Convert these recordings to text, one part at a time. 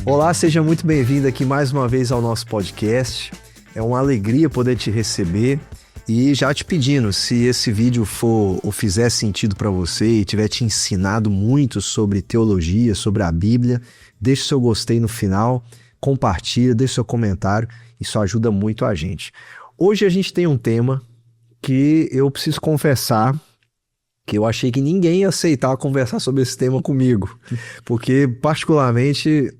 Olá, seja muito bem-vindo aqui mais uma vez ao nosso podcast. É uma alegria poder te receber e já te pedindo, se esse vídeo for ou fizer sentido para você e tiver te ensinado muito sobre teologia, sobre a Bíblia, deixe seu gostei no final, compartilha, deixe seu comentário, isso ajuda muito a gente. Hoje a gente tem um tema que eu preciso confessar que eu achei que ninguém ia aceitar conversar sobre esse tema comigo, porque particularmente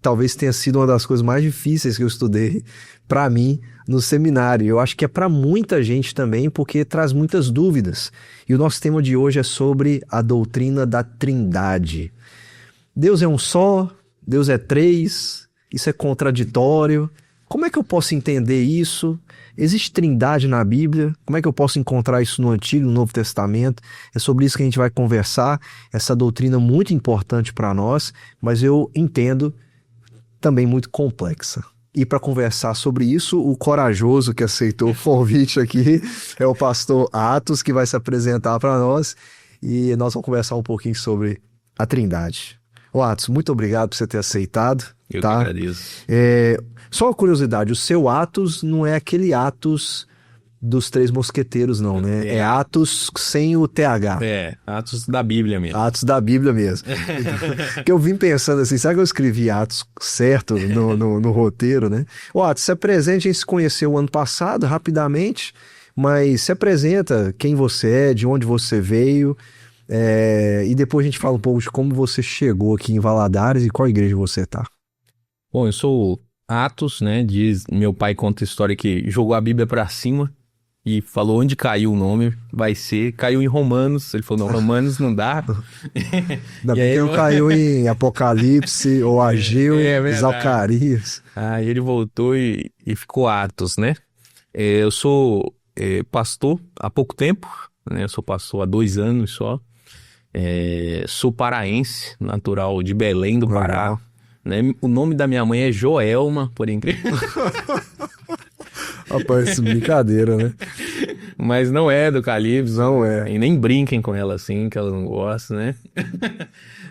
talvez tenha sido uma das coisas mais difíceis que eu estudei para mim no seminário. Eu acho que é para muita gente também, porque traz muitas dúvidas. E o nosso tema de hoje é sobre a doutrina da Trindade. Deus é um só, Deus é três, isso é contraditório. Como é que eu posso entender isso? Existe trindade na Bíblia? Como é que eu posso encontrar isso no Antigo e no Novo Testamento? É sobre isso que a gente vai conversar, essa doutrina muito importante para nós, mas eu entendo também muito complexa. E para conversar sobre isso, o corajoso que aceitou o convite aqui é o pastor Atos, que vai se apresentar para nós e nós vamos conversar um pouquinho sobre a Trindade. Ô Atos, muito obrigado por você ter aceitado. Eu tá? que agradeço. Só uma curiosidade, o seu Atos não é aquele Atos dos Três Mosqueteiros não, né? É Atos sem o TH. Atos da Bíblia mesmo. Atos da Bíblia mesmo. Porque eu vim pensando assim, sabe que eu escrevi Atos certo no roteiro, né? Ô Atos, se apresente, a gente se conheceu o ano passado, rapidamente, mas se apresenta quem você é, de onde você veio, e depois a gente fala um pouco de como você chegou aqui em Valadares e qual igreja você tá. Bom, eu sou Atos, né? Meu pai conta a história que jogou a Bíblia pra cima e falou onde caiu o nome, caiu em Romanos. Ele falou, não, Romanos não dá. Ainda bem que não caiu em Apocalipse, ou Ageu, Zacarias. Aí ele voltou e ficou Atos, né? Eu sou pastor há pouco tempo, né? Eu sou pastor há 2 anos só. Sou paraense, natural de Belém do Pará. Né? O nome da minha mãe é Joelma, por incrível. Rapaz, brincadeira, né? Mas não é do Calypso. Não é. E nem brinquem com ela assim, que ela não gosta, né?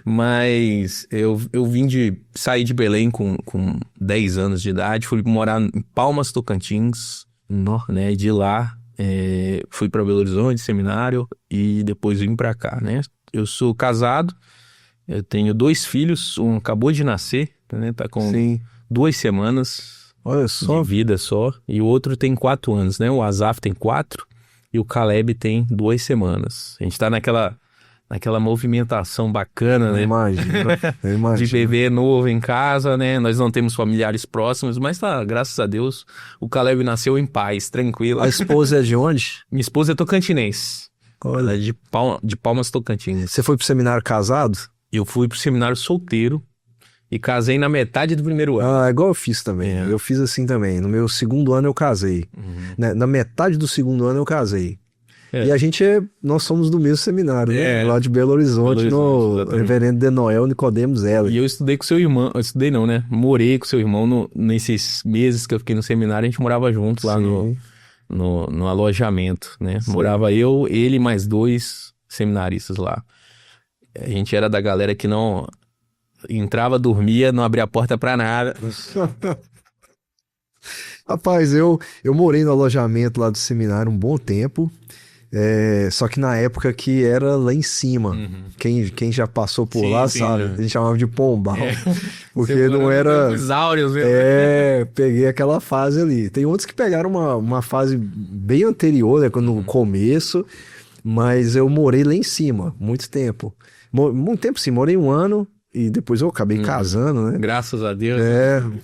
Mas eu saí de Belém com 10 anos de idade, fui morar em Palmas, Tocantins, né? E de lá fui para Belo Horizonte, seminário, e depois vim para cá, né? Eu sou casado, eu tenho 2 filhos, um acabou de nascer, né? Tá com 2 semanas. Olha só. De vida só. E o outro tem 4 anos, né? O Asaf tem 4 e o Caleb tem 2 semanas. A gente tá naquela movimentação bacana, né? Eu imagino. De bebê novo em casa, né? Nós não temos familiares próximos, mas tá, graças a Deus, o Caleb nasceu em paz, tranquilo. A esposa é de onde? Minha esposa é tocantinense. Olha. Ela é de Palmas, Tocantins. Você foi pro seminário casado? Eu fui pro seminário solteiro e casei na metade do primeiro ano. Ah, igual eu fiz também. Eu fiz assim também. No meu 2º ano eu casei. Na metade do 2º ano eu casei. E nós somos do mesmo seminário, né? Lá de Belo Horizonte, no Reverendo de Noel Nicodemo Zeller. E eu estudei com seu irmão, morei com seu irmão nesses meses que eu fiquei no seminário, a gente morava junto lá no alojamento, né? Sim. Morava eu, ele e mais 2 seminaristas lá. A gente era da galera que não entrava, dormia, não abria a porta pra nada. Rapaz, eu morei no alojamento lá do seminário um bom tempo, só que na época que era lá em cima. Quem já passou por lá sabe, a gente chamava de pombal, porque não era... Os áureos mesmo. Peguei aquela fase ali. Tem outros que pegaram uma fase bem anterior, né, no começo, mas eu morei lá em cima, muito tempo. Muito tempo sim, morei 1 ano. E depois eu acabei casando, né? Graças a Deus.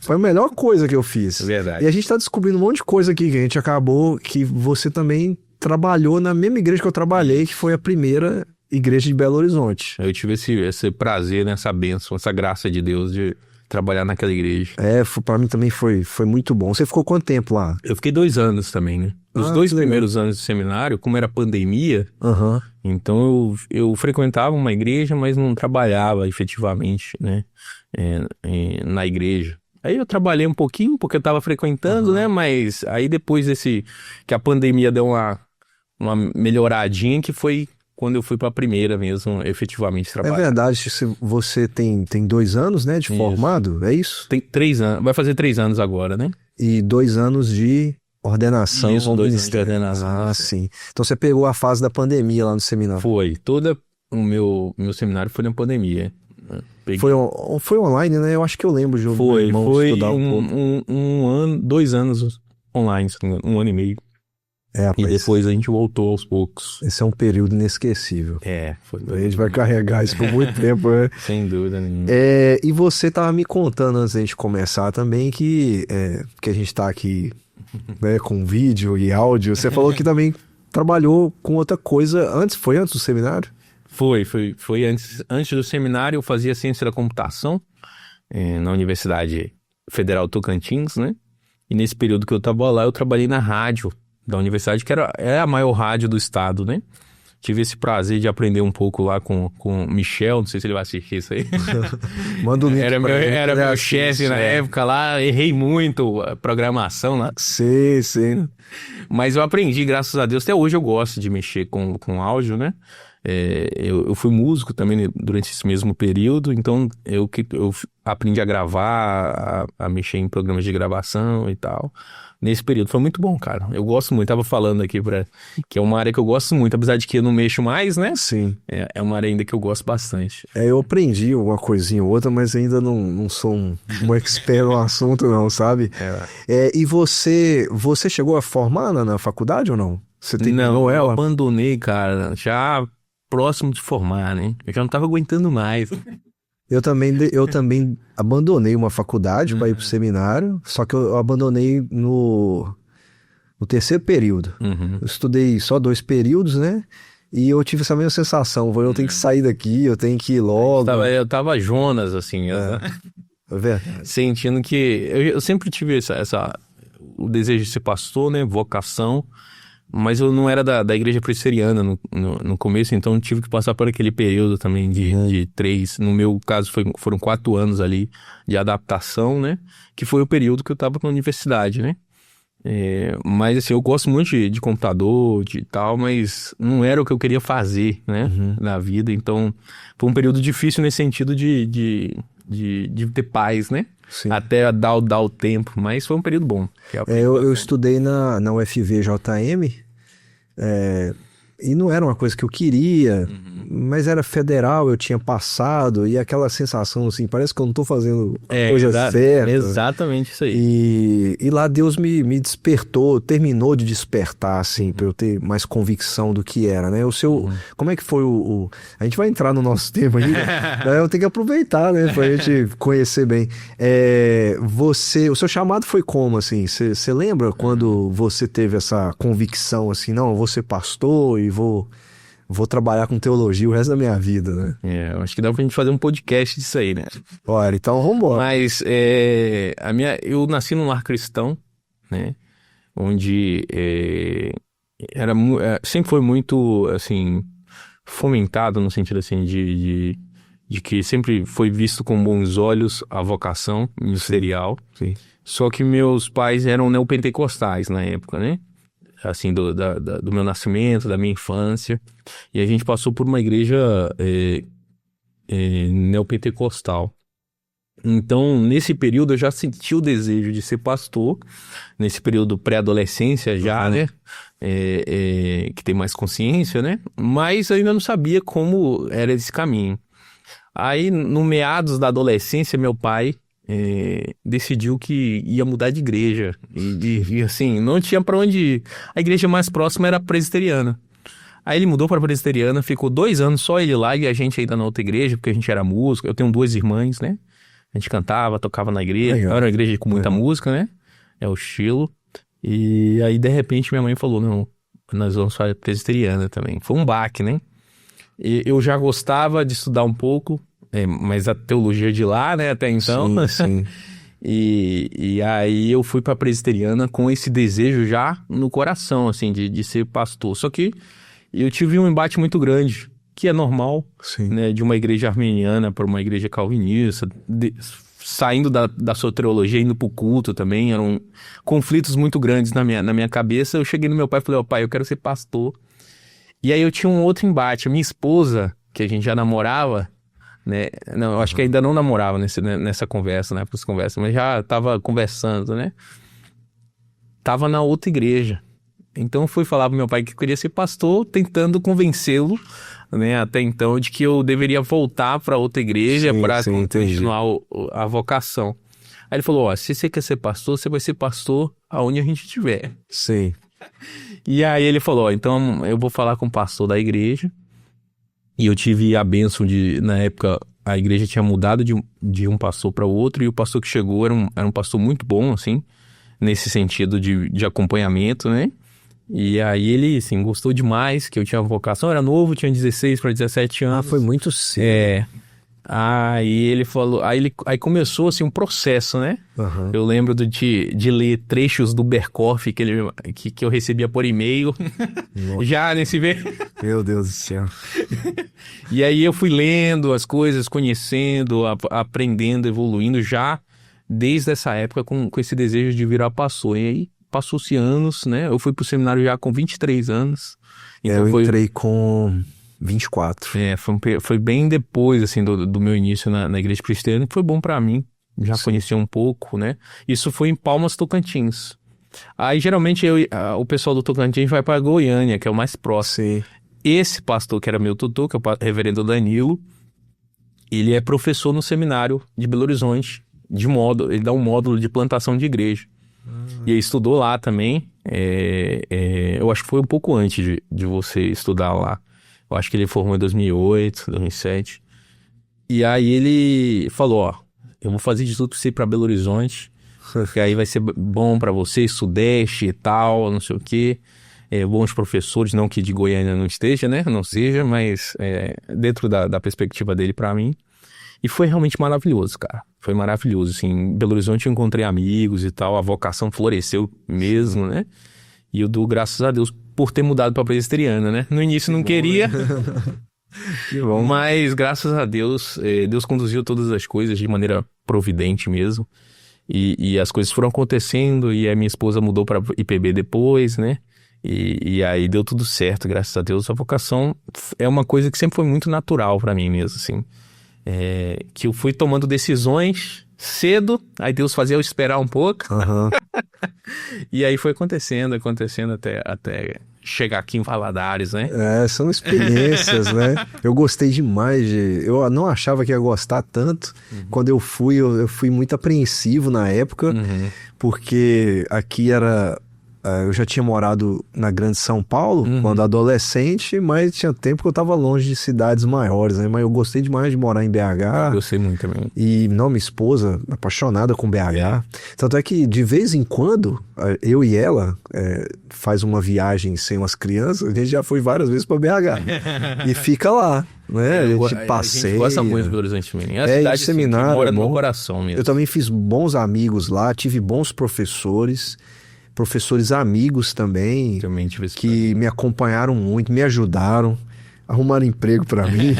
Foi a melhor coisa que eu fiz. É verdade. E a gente tá descobrindo um monte de coisa aqui que a gente acabou, que você também trabalhou na mesma igreja que eu trabalhei, que foi a primeira igreja de Belo Horizonte. Eu tive esse prazer, né, essa bênção, essa graça de Deus de trabalhar naquela igreja. Pra mim também foi muito bom. Você ficou quanto tempo lá? Eu fiquei 2 anos também, né? Os 2 primeiros anos de seminário, como era pandemia, então eu frequentava uma igreja, mas não trabalhava efetivamente, né, na igreja. Aí eu trabalhei um pouquinho, porque eu estava frequentando, né, mas aí depois que a pandemia deu uma melhoradinha, que foi quando eu fui para a primeira mesmo, efetivamente É trabalhar. verdade, você tem 2 anos, né, de formado, é isso? Tem 3 anos, vai fazer 3 anos agora, né? E 2 anos de ordenação Isso, ao 2 anos de ministério. ordenação. Ah, sim. Então você pegou a fase da pandemia lá no seminário. Foi, todo o meu seminário foi na pandemia. Peguei- Foi online, né? Eu acho que eu lembro de meu Foi irmão estudar um pouco. um ano, 2 anos online, se não me engano, 1 ano e meio. É, E rapaz, depois a gente voltou aos poucos. esse é um período inesquecível. Foi. A gente vai carregar isso por muito tempo, né? Sem dúvida nenhuma. E você tava me contando antes da gente começar também que a gente tá aqui, né, com vídeo e áudio. Você falou que também trabalhou com outra coisa foi antes do seminário? Foi antes do seminário. Eu fazia ciência da computação na Universidade Federal Tocantins, né? E nesse período que eu tava lá, eu trabalhei na rádio da universidade, que é a maior rádio do estado, né? Tive esse prazer de aprender um pouco lá com o Michel, não sei se ele vai assistir isso aí. Manda um link Era pra ele, meu né, chefe na época lá, errei muito a programação lá. Sim. Mas eu aprendi, graças a Deus. Até hoje eu gosto de mexer com áudio, né? Eu fui músico também durante esse mesmo período, então eu aprendi a gravar, a mexer em programas de gravação e tal. Nesse período foi muito bom, cara. Eu gosto muito, tava falando aqui que é uma área que eu gosto muito, apesar de que eu não mexo mais, né? Sim. É uma área ainda que eu gosto bastante. Eu aprendi uma coisinha ou outra, mas ainda não sou um expert no assunto, não, sabe? E você chegou a formar na faculdade ou não? Você terminou Não, eu ela? abandonei, cara, já próximo de formar, né? Eu já não tava aguentando mais. Eu também abandonei uma faculdade para ir pro seminário, só que eu abandonei no terceiro período. Uhum. Eu estudei só 2 períodos, né? E eu tive essa mesma sensação, eu tenho que sair daqui, eu tenho que ir logo. Eu tava Jonas, assim, É verdade. sentindo que... Eu sempre tive o desejo de ser pastor, né? Vocação. Mas eu não era da igreja presbiteriana no começo, então tive que passar por aquele período também de 3, no meu caso foram 4 anos ali de adaptação, né? Que foi o período que eu estava na universidade, né? Mas assim, eu gosto muito de computador, de tal, mas não era o que eu queria fazer, né? Na vida, então foi um período difícil nesse sentido de ter paz, né? Sim. Até dar o tempo, mas foi um período bom. Eu estudei na UFVJM, e não era uma coisa que eu queria, mas era federal, eu tinha passado, e aquela sensação assim, parece que eu não tô fazendo a coisa certa. Exatamente isso aí. E lá Deus me despertou, terminou de despertar, assim, pra eu ter mais convicção do que era, né? Como é que foi a gente vai entrar no nosso tempo aí, né? Eu tenho que aproveitar, né, pra gente conhecer bem. O seu chamado foi como, assim? Você lembra quando você teve essa convicção, assim, não, eu vou ser pastor e vou trabalhar com teologia o resto da minha vida, né? Eu acho que dá pra gente fazer um podcast disso aí, né? Olha, então vambora. Mas eu nasci num lar cristão, né? Onde sempre foi muito, assim, fomentado no sentido, assim, de que sempre foi visto com bons olhos a vocação ministerial. Sim. Só que meus pais eram neopentecostais na época, né? Assim, do meu nascimento, da minha infância. E a gente passou por uma igreja neopentecostal. Então, nesse período, eu já senti o desejo de ser pastor. Nesse período pré-adolescência já, né? Que tem mais consciência, né? Mas eu ainda não sabia como era esse caminho. Aí, no meados da adolescência, meu pai decidiu que ia mudar de igreja e assim, não tinha pra onde ir. A igreja mais próxima era a presbiteriana. Aí ele mudou pra presbiteriana, ficou 2 anos só ele lá e a gente ainda na outra igreja, porque a gente era músico. Eu tenho 2 irmãs, né? A gente cantava, tocava na igreja. Era uma igreja com muita música, né? É o estilo. E aí, de repente, minha mãe falou, não, nós vamos fazer presbiteriana também. Foi um baque, né? E eu já gostava de estudar um pouco, mas a teologia de lá, né, até então. Sim. E aí eu fui pra presbiteriana com esse desejo já no coração, assim, de ser pastor. Só que eu tive um embate muito grande, que é normal, né, de uma igreja armeniana para uma igreja calvinista, saindo da soteriologia, indo pro culto também, eram conflitos muito grandes na minha cabeça. Eu cheguei no meu pai e falei, pai, eu quero ser pastor. E aí eu tinha um outro embate. A minha esposa, que a gente já namorava, né? Não, eu acho que ainda não namorava nessa conversa, né? Nessa conversa, mas já tava conversando, né? Tava na outra igreja. Então eu fui falar pro meu pai que eu queria ser pastor, tentando convencê-lo, né? Até então, de que eu deveria voltar para outra igreja para continuar a vocação. Aí ele falou, ó, se você quer ser pastor, você vai ser pastor aonde a gente estiver. Sim. E aí ele falou, ó, então eu vou falar com o pastor da igreja. E eu tive a bênção de, na época, a igreja tinha mudado de um pastor para o outro, e o pastor que chegou era um pastor muito bom, assim, nesse sentido de acompanhamento, né? E aí ele, assim, gostou demais, que eu tinha vocação, era novo, tinha 16 para 17 anos. Ah, foi muito cedo. Aí ele falou, aí começou assim um processo, né? Uhum. Eu lembro de ler trechos do Berkoff que eu recebia por e-mail, já nesse Meu Deus do céu. E aí eu fui lendo as coisas, conhecendo, aprendendo, evoluindo já desde essa época com esse desejo de virar pastor. E aí passou-se anos, né? Eu fui pro seminário já com 23 anos. Então eu entrei com 24. Foi bem depois, assim, do meu início na igreja presbiteriana, que foi bom pra mim. Já conhecia um pouco, né? Isso foi em Palmas, Tocantins. Aí, geralmente, o pessoal do Tocantins vai pra Goiânia, que é o mais próximo. Sim. Esse pastor, que era meu tutor, que é o reverendo Danilo, ele é professor no seminário de Belo Horizonte, ele dá um módulo de plantação de igreja. E ele estudou lá também. Eu acho que foi um pouco antes de você estudar lá. Eu acho que ele formou em 2008, 2007. E aí ele falou, ó, eu vou fazer de tudo pra você ir pra Belo Horizonte, que aí vai ser bom pra você, Sudeste e tal, não sei o quê. Bons professores, não que de Goiânia não esteja, né? Não seja, mas dentro da perspectiva dele pra mim. E foi realmente maravilhoso, cara. Foi maravilhoso, assim. Em Belo Horizonte eu encontrei amigos e tal, a vocação floresceu mesmo, né? E eu dou graças a Deus por ter mudado pra presbiteriana, né? No início não queria. Que bom. Mas graças a Deus, Deus conduziu todas as coisas de maneira providente mesmo. E as coisas foram acontecendo, e a minha esposa mudou pra IPB depois, né? E aí deu tudo certo, graças a Deus. A vocação é uma coisa que sempre foi muito natural pra mim mesmo, assim. Que eu fui tomando decisões cedo, aí Deus fazia eu esperar um pouco. Uhum. E aí foi acontecendo até chegar aqui em Valadares, né? São experiências, né? Eu gostei demais eu não achava que ia gostar tanto. Quando eu fui muito apreensivo na época, porque aqui eu já tinha morado na Grande São Paulo quando adolescente, mas tinha tempo que eu estava longe de cidades maiores, né? Mas eu gostei demais de morar em BH. Gostei muito também. E minha esposa, apaixonada com BH. Tanto é que de vez em quando, eu e ela faz uma viagem sem umas crianças, a gente já foi várias vezes para BH. E fica lá, né? A gente passeia. A gente gosta muito do Belo Horizonte também. É a cidade seminário, que mora no meu coração mesmo. Eu também fiz bons amigos lá, tive bons professores amigos também que me acompanharam muito, me ajudaram, arrumaram emprego para mim,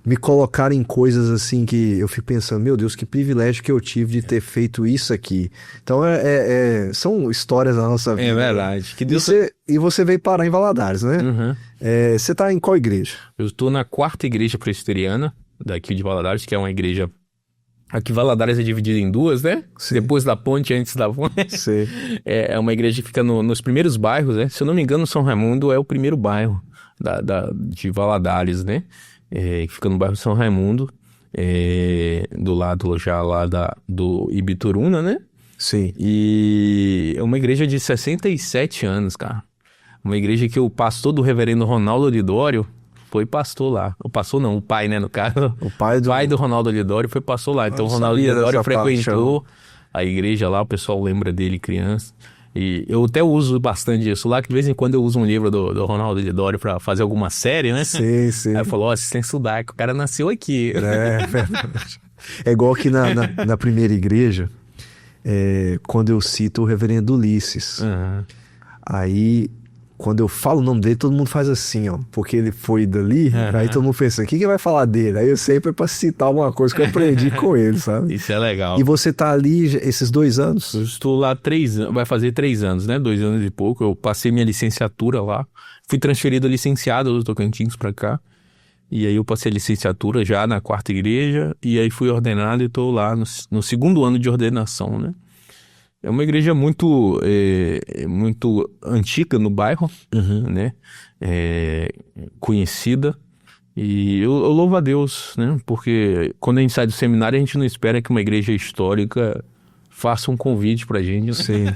me colocaram em coisas assim que eu fico pensando, meu Deus, que privilégio que eu tive de ter feito isso aqui. Então são histórias da nossa vida. É verdade. Que Deus... E você veio parar em Valadares, né? Você tá em qual igreja? Eu estou na 4ª igreja presbiteriana daqui de Valadares, que é uma igreja... Aqui Valadares é dividido em duas, né? Sim. Depois da ponte, antes da ponte. Sim. É uma igreja que fica nos primeiros bairros, né? Se eu não me engano, São Raimundo é o primeiro bairro de Valadares, né? Que fica no bairro São Raimundo, do lado já lá do Ibituruna, né? Sim. E é uma igreja de 67 anos, cara. Uma igreja que o pastor do reverendo Ronaldo Lidório foi pastor lá. O pastor não, o pai, né, no caso. O pai do Ronaldo Lidório foi pastor lá. Então o Ronaldo Lidório frequentou a igreja lá, o pessoal lembra dele, criança. E eu até uso bastante isso lá, que de vez em quando eu uso um livro do Ronaldo Lidório pra fazer alguma série, né? Sim, sim. Aí eu falo, ó, vocês têm que estudar, que o cara nasceu aqui. É verdade. É igual aqui na primeira igreja, quando eu cito o reverendo Ulisses. Aí quando eu falo o nome dele, todo mundo faz assim, ó. Porque ele foi dali, aí todo mundo pensa, o que vai falar dele? Aí eu sempre é pra citar alguma coisa que eu aprendi com ele, sabe? Isso é legal. E você tá ali esses 2 anos? Eu estou lá 3 anos, vai fazer 3 anos, né? 2 anos e pouco. Eu passei minha licenciatura lá. Fui transferido licenciado do Tocantins pra cá. E aí eu passei a licenciatura já na 4ª igreja. E aí fui ordenado e estou lá no 2º ano de ordenação, né? É uma igreja muito antiga no bairro, né? Conhecida. E eu louvo a Deus, né? Porque quando a gente sai do seminário, a gente não espera que uma igreja histórica faça um convite pra gente. Sim,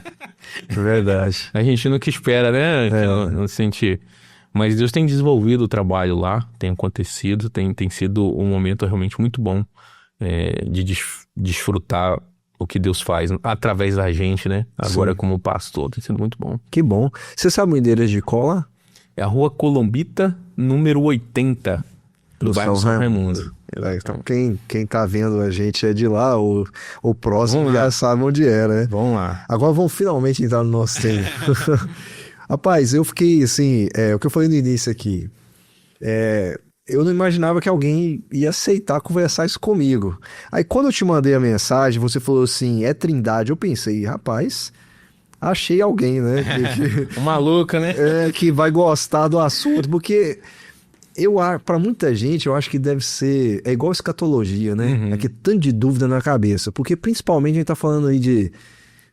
é verdade. A gente nunca espera, né? Não sente... Mas Deus tem desenvolvido o trabalho lá, tem acontecido, tem sido um momento realmente muito bom de desfrutar o que Deus faz através da gente, né? Agora como pastor, tem sido muito bom. Que bom. Você sabe o endereço de cola? É a Rua Colombita, número 80, do bairro São Raimundo. Então, quem tá vendo a gente é de lá, ou próximo já sabe onde é, né? Vamos lá. Agora vamos finalmente entrar no nosso tema. Rapaz, eu fiquei assim, o que eu falei no início aqui, eu não imaginava que alguém ia aceitar conversar isso comigo. Aí quando eu te mandei a mensagem, você falou assim, é Trindade. Eu pensei, rapaz, achei alguém, né? Um maluca, né? Que vai gostar do assunto, porque para muita gente, eu acho que deve ser, é igual escatologia, né? É que tanto de dúvida na cabeça, porque principalmente a gente tá falando aí de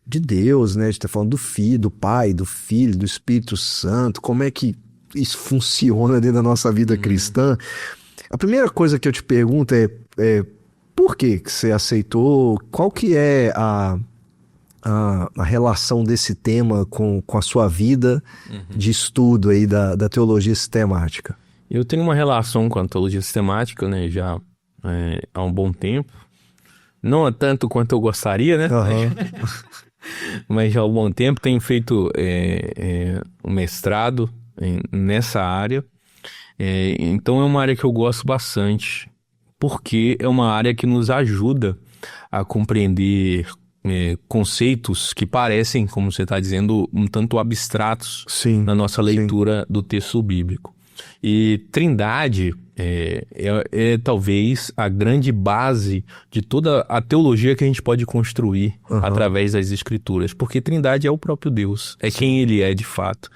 Deus, né? A gente tá falando do Filho, do Pai, do Filho, do Espírito Santo, como é que isso funciona dentro da nossa vida cristã. A primeira coisa que eu te pergunto é por que você aceitou? Qual que é a relação desse tema com a sua vida de estudo aí da teologia sistemática? Eu tenho uma relação com a teologia sistemática, né? Já há um bom tempo. Não há tanto quanto eu gostaria, né? Mas já há um bom tempo tenho feito um mestrado nessa área. Então é uma área que eu gosto bastante, porque é uma área que nos ajuda a compreender conceitos que parecem, como você está dizendo, um tanto abstratos na nossa leitura do texto bíblico. E Trindade é talvez a grande base de toda a teologia que a gente pode construir através das Escrituras, porque Trindade é o próprio Deus, é quem Ele é de fato.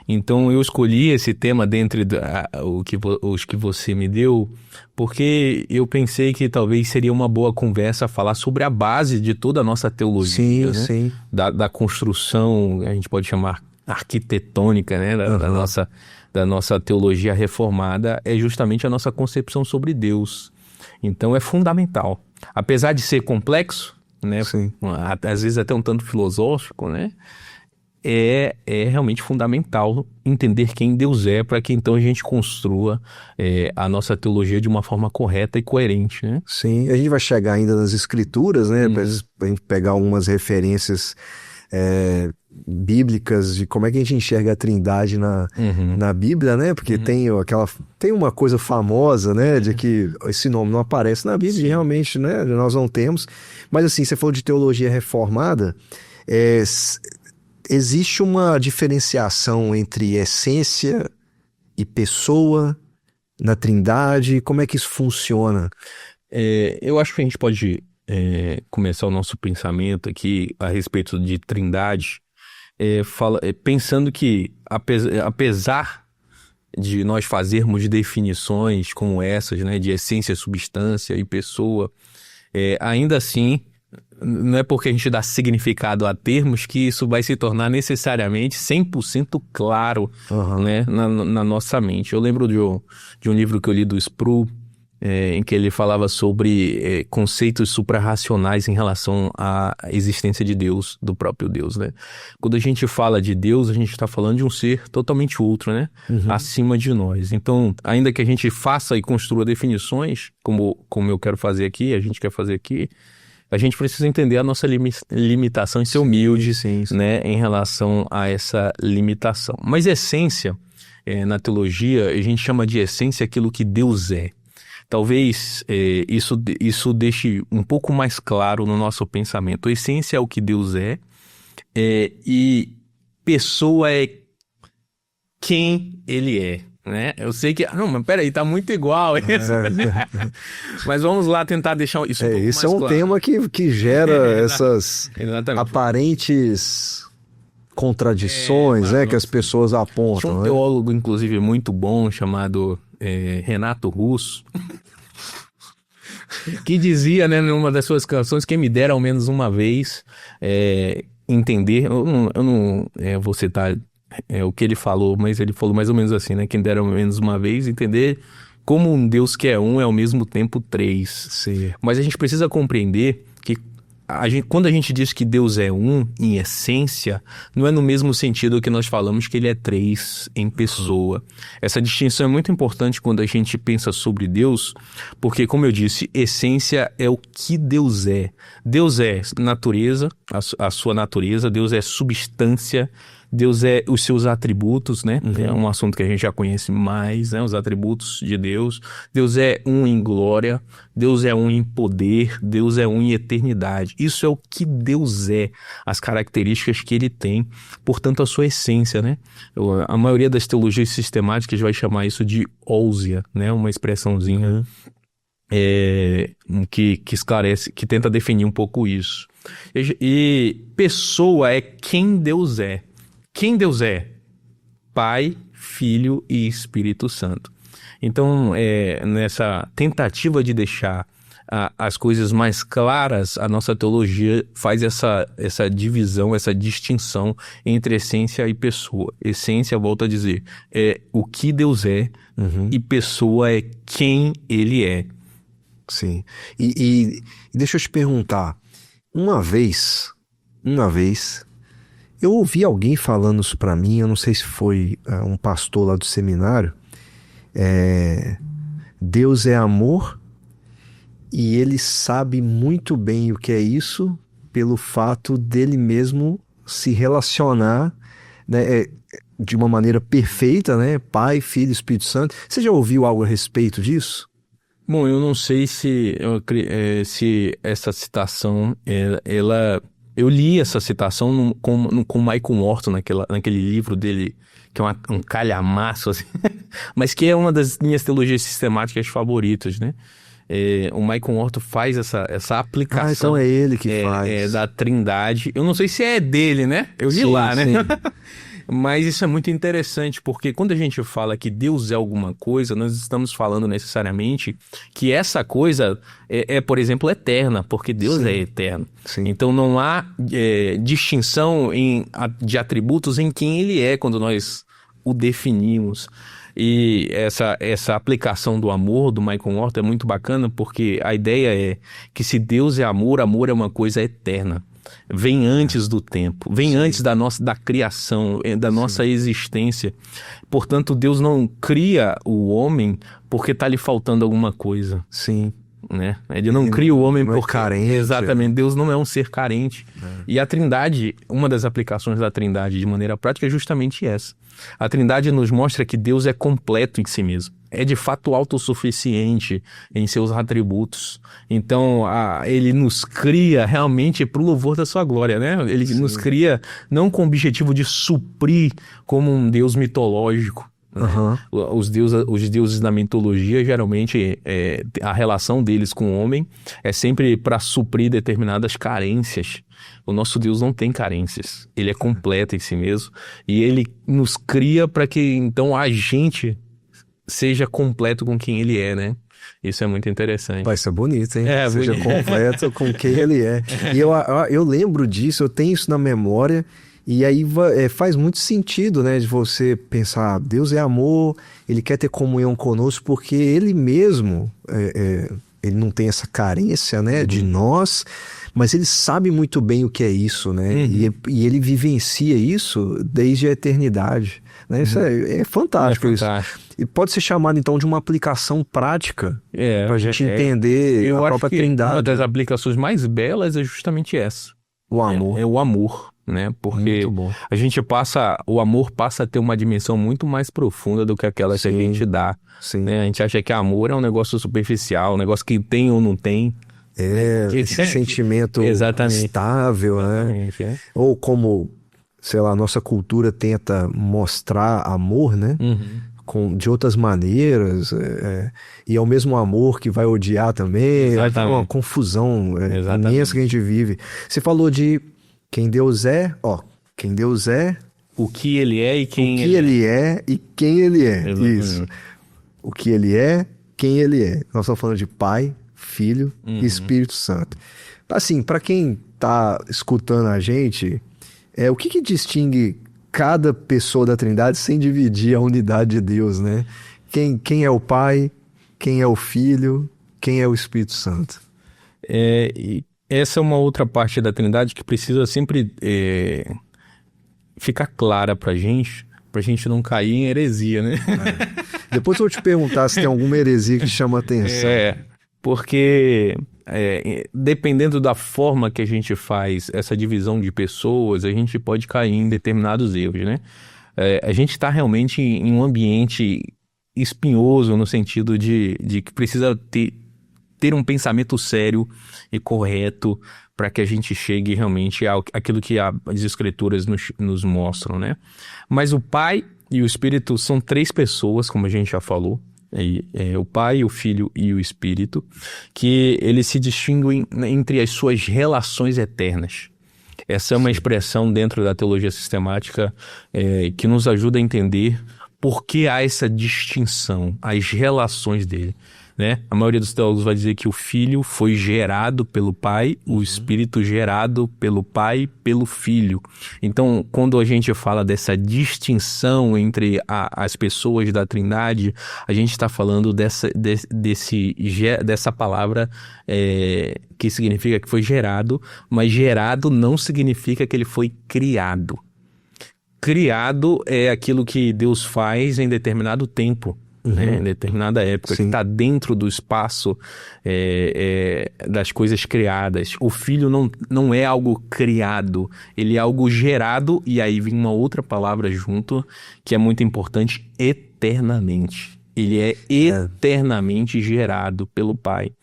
Então eu escolhi esse tema dentre os que você me deu, porque eu pensei que talvez seria uma boa conversa falar sobre a base de toda a nossa teologia, né? Sim. Da construção, a gente pode chamar arquitetônica, né? Da nossa teologia reformada, é justamente a nossa concepção sobre Deus. Então é fundamental. Apesar de ser complexo, né? Às vezes até um tanto filosófico, né? É realmente fundamental entender quem Deus é, para que então a gente construa a nossa teologia de uma forma correta e coerente, né? Sim, a gente vai chegar ainda nas Escrituras, né? Pra gente pegar algumas referências bíblicas de como é que a gente enxerga a Trindade na Bíblia, né? Porque tem uma coisa famosa, né? De que esse nome não aparece na Bíblia, realmente, né? Nós não temos. Mas assim, você falou de teologia reformada, existe uma diferenciação entre essência e pessoa na Trindade? Como é que isso funciona? Eu acho que a gente pode começar o nosso pensamento aqui a respeito de Trindade, pensando que, apesar de nós fazermos definições como essas, né, de essência, substância e pessoa, ainda assim, não é porque a gente dá significado a termos que isso vai se tornar necessariamente 100% claro, né, na nossa mente. Eu lembro de um livro que eu li do Sproul, em que ele falava sobre conceitos suprarracionais em relação à existência de Deus, do próprio Deus, né? Quando a gente fala de Deus, a gente está falando de um ser totalmente outro, né? Acima de nós. Então, ainda que a gente faça e construa definições, como eu quero fazer aqui, a gente quer fazer aqui, a gente precisa entender a nossa limitação e ser humilde, né, em relação a essa limitação. Mas essência, na teologia, a gente chama de essência aquilo que Deus é. Talvez isso deixe um pouco mais claro no nosso pensamento. A essência é o que Deus é, e pessoa é quem ele é. Né? Eu sei que... Não, mas peraí, tá muito igual esse. Mas vamos lá tentar deixar isso um pouco isso mais é um claro. tema que gera essas Exatamente. aparentes contradições, né, que as pessoas Tinha apontam. um Né? teólogo, inclusive, muito bom, chamado Renato Russo, que dizia, né, numa das suas canções, quem me dera ao menos uma vez entender, eu não vou citar o que ele falou, mas ele falou mais ou menos assim, né, quem dera ao menos uma vez entender como um Deus que é um é ao mesmo tempo três. Sim. Mas a gente precisa compreender que quando a gente diz que Deus é um em essência, não é no mesmo sentido que nós falamos que ele é três em pessoa. Essa distinção é muito importante quando a gente pensa sobre Deus, porque, como eu disse, essência é o que Deus é. Deus é natureza, a sua natureza, Deus é substância, Deus é os seus atributos, né? É um assunto que a gente já conhece mais, né? Os atributos de Deus. Deus é um em glória, Deus é um em poder, Deus é um em eternidade. Isso é o que Deus é, as características que ele tem, portanto, a sua essência, né? A maioria das teologias sistemáticas vai chamar isso de ousia, né? Uma expressãozinha que esclarece, que tenta definir um pouco isso. E pessoa é quem Deus é. Quem Deus é? Pai, Filho e Espírito Santo. Então, nessa tentativa de deixar as coisas mais claras, a nossa teologia faz essa divisão, essa distinção entre essência e pessoa. Essência, volto a dizer, é o que Deus é, e pessoa é quem ele é. Sim. E deixa eu te perguntar, uma vez, eu ouvi alguém falando isso pra mim, eu não sei se foi um pastor lá do seminário, Deus é amor e ele sabe muito bem o que é isso pelo fato dele mesmo se relacionar, né, de uma maneira perfeita, né? Pai, Filho, Espírito Santo. Você já ouviu algo a respeito disso? Bom, eu não sei se essa citação, eu li essa citação com Michael Morton, naquele livro dele, que é um calhamaço, assim, mas que é uma das minhas teologias sistemáticas favoritas, né? O Michael Morton faz essa aplicação. Então é ele que faz. Da Trindade. Eu não sei se é dele, né? Eu li lá, né? Mas isso é muito interessante, porque quando a gente fala que Deus é alguma coisa, nós estamos falando necessariamente que essa coisa por exemplo, eterna, porque Deus é eterno. Sim. Então não há distinção de atributos em quem ele é quando nós o definimos. E essa aplicação do amor do Michael Morton é muito bacana, porque a ideia é que se Deus é amor, amor é uma coisa eterna. Vem antes do tempo, vem antes da criação, da nossa existência. Portanto, Deus não cria o homem porque está lhe faltando alguma coisa. Sim. Né? Ele não cria o homem não porque... é carente. Exatamente, Deus não é um ser carente. E a Trindade, uma das aplicações da Trindade de maneira prática é justamente essa. A Trindade nos mostra que Deus é completo em si mesmo. É de fato autossuficiente em seus atributos. Então, ele nos cria realmente para o louvor da sua glória, né? Ele nos cria não com o objetivo de suprir como um Deus mitológico. Os deuses da mitologia, geralmente, a relação deles com o homem é sempre para suprir determinadas carências. O nosso Deus não tem carências. Ele é completo em si mesmo. E ele nos cria para que, então, a gente seja completo com quem ele é, né? Isso é muito interessante. Vai ser bonito, hein? Seja completo com quem ele é. E eu lembro disso, eu tenho isso na memória. E aí faz muito sentido, né, de você pensar, Deus é amor, ele quer ter comunhão conosco, porque ele mesmo, ele não tem essa carência, né, de nós, mas ele sabe muito bem o que é isso, né, e ele vivencia isso desde a eternidade, né, isso é fantástico, fantástico. Isso. E pode ser chamado então de uma aplicação prática, para a gente entender a própria Trindade. Uma das aplicações mais belas é justamente essa. O amor. É o amor. Né? Porque o amor passa a ter uma dimensão muito mais profunda do que aquela que a gente dá. Né? A gente acha que amor é um negócio superficial, um negócio que tem ou não tem. Esse sentimento estável, né? Ou como sei lá, a nossa cultura tenta mostrar amor, né? De outras maneiras, e é o mesmo amor que vai odiar também. É uma confusão imensa que a gente vive. Você falou de quem Deus é, quem Deus é, o que ele é e quem ele é e quem ele é. Exatamente. Isso. O que ele é, quem ele é. Nós estamos falando de Pai, Filho e Espírito Santo. Assim, para quem está escutando a gente, o que distingue cada pessoa da Trindade sem dividir a unidade de Deus, né? Quem é o Pai, quem é o Filho, quem é o Espírito Santo? E essa é uma outra parte da Trindade que precisa sempre ficar clara pra gente não cair em heresia, né? Depois eu vou te perguntar se tem alguma heresia que chama atenção. Porque dependendo da forma que a gente faz essa divisão de pessoas, a gente pode cair em determinados erros, né? A gente está realmente em um ambiente espinhoso no sentido de que precisa ter um pensamento sério e correto para que a gente chegue realmente àquilo que as Escrituras nos mostram, né? Mas o Pai e o Espírito são 3 pessoas, como a gente já falou. O Pai, o Filho e o Espírito, que eles se distinguem entre as suas relações eternas. Essa é uma expressão dentro da teologia sistemática que nos ajuda a entender por que há essa distinção, as relações dele, né? A maioria dos teólogos vai dizer que o Filho foi gerado pelo Pai, o Espírito gerado pelo Pai e pelo Filho. Então, quando a gente fala dessa distinção entre as pessoas da Trindade, a gente está falando dessa palavra que significa que foi gerado, mas gerado não significa que ele foi criado. Criado é aquilo que Deus faz em determinado tempo. Né, em determinada época, que está dentro do espaço das coisas criadas. O Filho não é algo criado, ele é algo gerado, e aí vem uma outra palavra junto, que é muito importante, eternamente. Ele é eternamente gerado pelo Pai.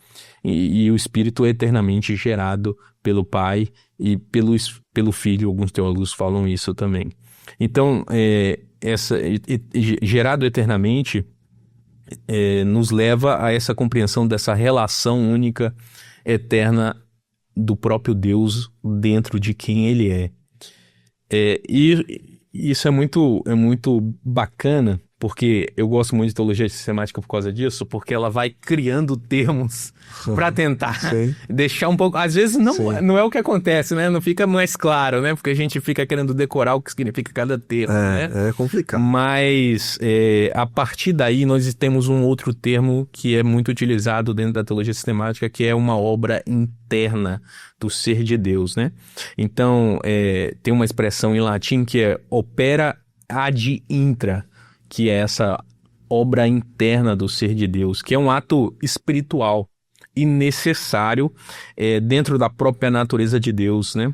E o Espírito é eternamente gerado pelo Pai e pelo Filho. Alguns teólogos falam isso também. Então, gerado eternamente nos leva a essa compreensão dessa relação única, eterna do próprio Deus dentro de quem Ele é. E isso é muito bacana, porque eu gosto muito de teologia sistemática por causa disso, porque ela vai criando termos para tentar deixar um pouco... Às vezes não é o que acontece, né? Não fica mais claro, né? Porque a gente fica querendo decorar o que significa cada termo, né? É complicado. Mas a partir daí nós temos um outro termo que é muito utilizado dentro da teologia sistemática, que é uma obra interna do ser de Deus, né? Então, tem uma expressão em latim que é opera ad intra, que é essa obra interna do ser de Deus, que é um ato espiritual e necessário dentro da própria natureza de Deus, né?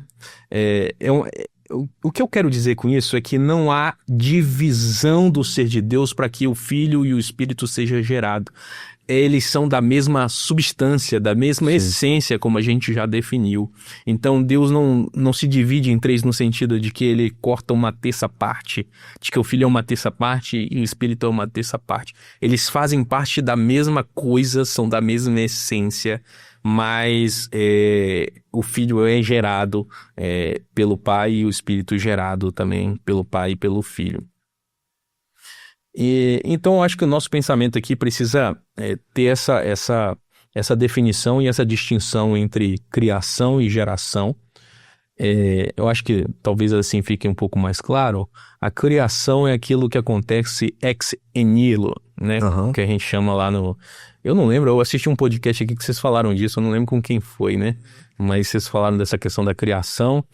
O que eu quero dizer com isso é que não há divisão do ser de Deus para que o Filho e o Espírito seja gerado. Eles são da mesma substância, da mesma essência, como a gente já definiu. Então Deus não se divide em 3 no sentido de que ele corta uma terça parte, de que o Filho é uma terça parte e o Espírito é uma terça parte. Eles fazem parte da mesma coisa, são da mesma essência, mas o Filho é gerado pelo Pai e o Espírito gerado também pelo Pai e pelo Filho. Então eu acho que o nosso pensamento aqui precisa ter essa definição e essa distinção entre criação e geração. Eu acho que talvez assim fique um pouco mais claro. A criação é aquilo que acontece ex nihilo, né? Que a gente chama lá no... Eu não lembro, eu assisti um podcast aqui que vocês falaram disso, eu não lembro com quem foi, né? Mas vocês falaram dessa questão da criação,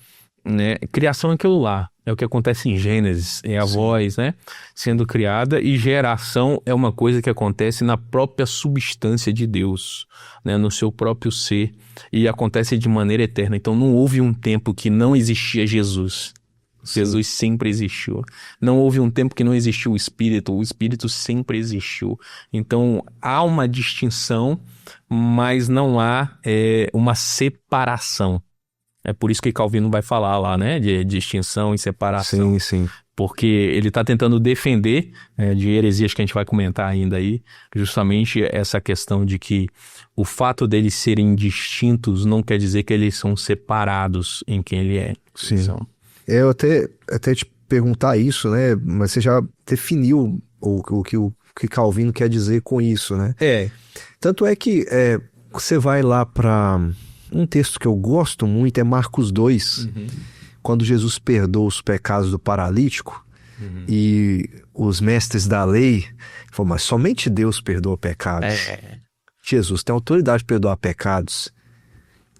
né? Criação é aquilo lá, é o que acontece em Gênesis, é a voz, né, sendo criada, e geração é uma coisa que acontece na própria substância de Deus, né, no seu próprio ser, e acontece de maneira eterna. Então não houve um tempo que não existia Jesus. Jesus sempre existiu. Não houve um tempo que não existiu o Espírito sempre existiu. Então há uma distinção, mas não há uma separação. É por isso que Calvino vai falar lá, né, de distinção e separação. Sim, sim. Porque ele está tentando defender de heresias que a gente vai comentar ainda aí, justamente essa questão de que o fato deles serem distintos não quer dizer que eles são separados em quem ele é. Sim. Eu até te perguntar isso, né? Mas você já definiu o que Calvino quer dizer com isso, né? Tanto é que você vai lá para um texto que eu gosto muito, é Marcos 2, quando Jesus perdoa os pecados do paralítico, e os mestres da lei falam, mas somente Deus perdoa pecados. Jesus tem autoridade de perdoar pecados.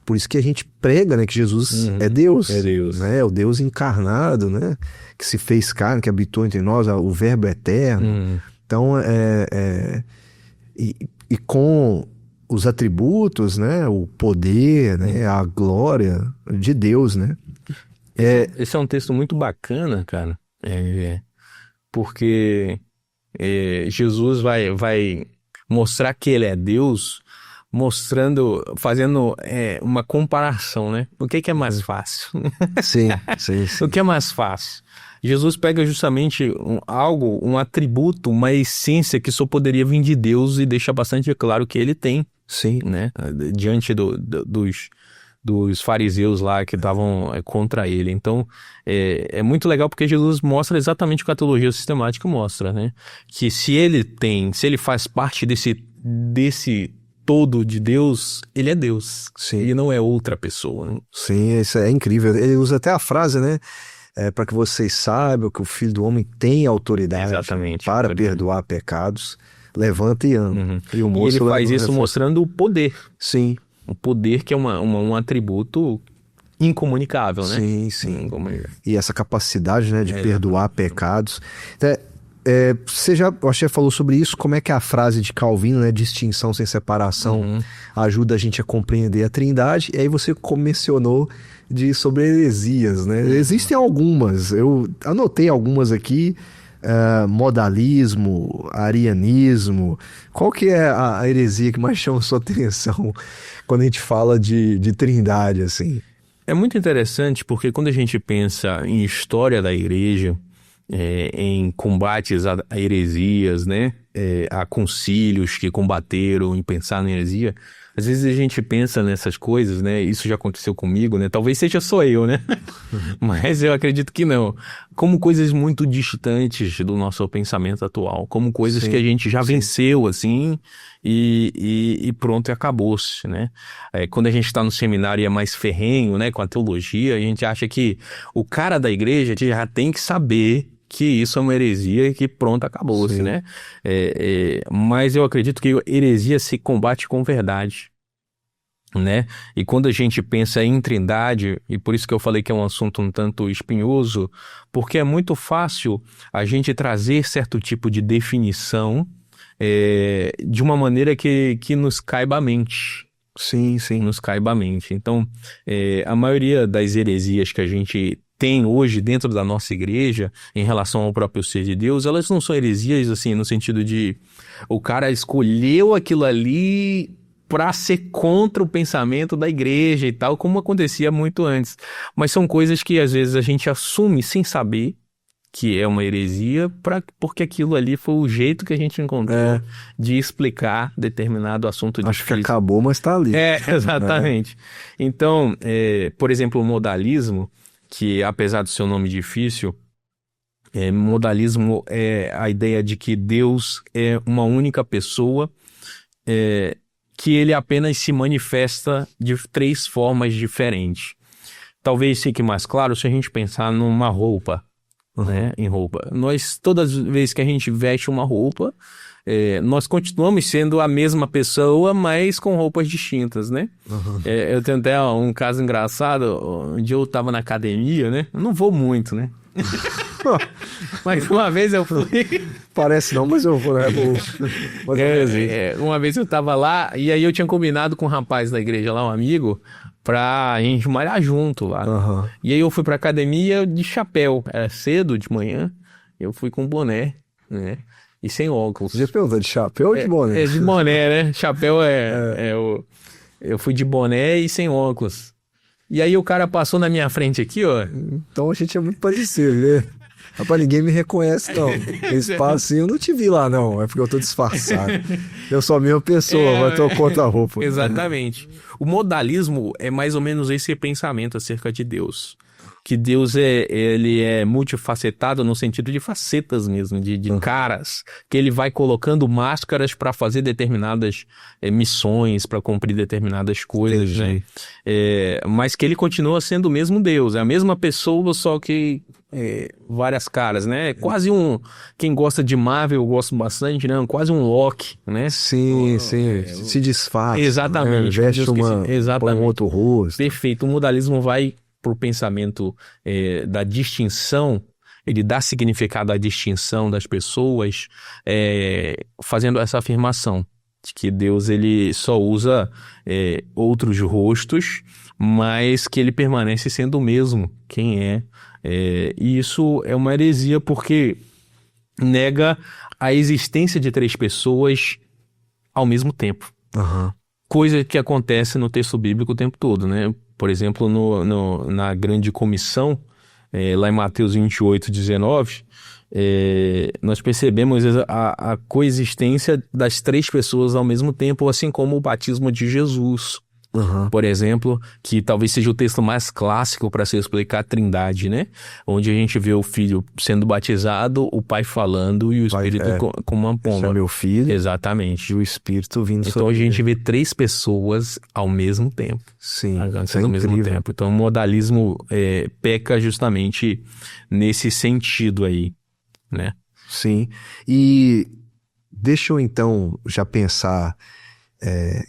Por isso que a gente prega, né, que Jesus é Deus. É Deus. Né, o Deus encarnado, né, que se fez carne, que habitou entre nós, o Verbo eterno. Então, e com os atributos, né, o poder, né, a glória de Deus, né. Esse é um texto muito bacana, cara, porque Jesus vai mostrar que ele é Deus, fazendo uma comparação, né? O que é mais fácil? Sim. O que é mais fácil? Jesus pega justamente um atributo, uma essência que só poderia vir de Deus e deixa bastante claro que ele tem, Sim. né? Diante dos fariseus lá que estavam contra ele. Então, é muito legal porque Jesus mostra exatamente o que a teologia sistemática mostra, né? Que se ele faz parte desse todo de Deus, ele é Deus. Sim. Ele não é outra pessoa, né? Sim, isso é incrível. Ele usa até a frase, né? Para que vocês saibam que o Filho do Homem tem autoridade para perdoar pecados, levanta e anda. E ele faz isso mostrando o poder. Sim. O poder que é um atributo incomunicável, né? Sim. E essa capacidade, né, de perdoar pecados. Você já, eu acho que falou sobre isso, como é que a frase de Calvino, né, distinção sem separação, ajuda a gente a compreender a Trindade. E aí você mencionou sobre heresias, né? Existem algumas, eu anotei algumas aqui, modalismo, arianismo. Qual que é a heresia que mais chama a sua atenção quando a gente fala de Trindade, assim? É muito interessante porque quando a gente pensa em história da igreja, em combates a heresias, né? A concílios que combateram em pensar na heresia, às vezes a gente pensa nessas coisas, né? Isso já aconteceu comigo, né? Talvez seja só eu, né? Mas eu acredito que não. Como coisas muito distantes do nosso pensamento atual. Como coisas que a gente já venceu, assim, e pronto, e acabou-se, né? Quando a gente está no seminário e é mais ferrenho, né? Com a teologia, a gente acha que o cara da igreja já tem que saber que isso é uma heresia e que pronto, acabou-se, né? Mas eu acredito que heresia se combate com verdade, né? E quando a gente pensa em Trindade, e por isso que eu falei que é um assunto um tanto espinhoso, porque é muito fácil a gente trazer certo tipo de definição de uma maneira que nos caiba a mente. Sim. Nos caiba a mente. Então, a maioria das heresias que a gente tem hoje dentro da nossa igreja em relação ao próprio ser de Deus, elas não são heresias assim no sentido de o cara escolheu aquilo ali para ser contra o pensamento da igreja e tal, como acontecia muito antes. Mas são coisas que às vezes a gente assume sem saber que é uma heresia, porque aquilo ali foi o jeito que a gente encontrou de explicar determinado assunto difícil. Acho que acabou, mas tá ali. Exatamente. Então, por exemplo, o modalismo, que apesar do seu nome difícil, modalismo é a ideia de que Deus é uma única pessoa, que ele apenas se manifesta de 3 formas diferentes. Talvez fique mais claro se a gente pensar numa roupa, né? Em roupa. Todas as vezes que a gente veste uma roupa, nós continuamos sendo a mesma pessoa, mas com roupas distintas, né? Eu tenho até um caso engraçado, onde eu tava na academia, né? Eu não vou muito, né? Mas uma vez eu fui... Parece não, mas eu vou, né? Uma vez eu tava lá, e aí eu tinha combinado com um rapaz da igreja lá, um amigo, pra gente malhar junto lá. E aí eu fui pra academia de chapéu, era cedo de manhã, eu fui com boné, né? E sem óculos. Você perguntou de chapéu ou de boné? De boné, né? Chapéu eu fui de boné e sem óculos. E aí o cara passou na minha frente aqui, ó. Então a gente é muito parecido, né? Rapaz, ninguém me reconhece, não. Esse passinho eu não te vi lá, não. É porque eu tô disfarçado. Eu sou a mesma pessoa, mas tô contra a roupa. Exatamente. O modalismo é mais ou menos esse pensamento acerca de Deus. Que Deus ele é multifacetado no sentido de facetas mesmo, de caras, que ele vai colocando máscaras para fazer determinadas missões, para cumprir determinadas coisas, né? Mas que ele continua sendo o mesmo Deus, é a mesma pessoa, só que várias caras, né? É quase quem gosta de Marvel, eu gosto bastante, né? Quase um Loki, né? Sim. Se disfarça. Exatamente. Veste põe um outro rosto. Perfeito. O modalismo vai pro pensamento da distinção, ele dá significado à distinção das pessoas, fazendo essa afirmação de que Deus ele só usa outros rostos, mas que ele permanece sendo o mesmo, quem é. E isso é uma heresia porque nega a existência de três pessoas ao mesmo tempo. Uhum. Coisa que acontece no texto bíblico o tempo todo, né? Por exemplo, na grande comissão, lá em Mateus 28, 19, nós percebemos a coexistência das três pessoas ao mesmo tempo, assim como o batismo de Jesus. Uhum. Por exemplo, que talvez seja o texto mais clássico para se explicar a Trindade, né? Onde a gente vê o filho sendo batizado, o pai falando e o Espírito com uma pomba. Esse é meu filho. Exatamente. E o Espírito vindo sobre Então a gente vê três pessoas ao mesmo tempo. Sim, isso é ao mesmo tempo. Então o modalismo peca justamente nesse sentido aí, né? Sim. E deixa eu então já pensar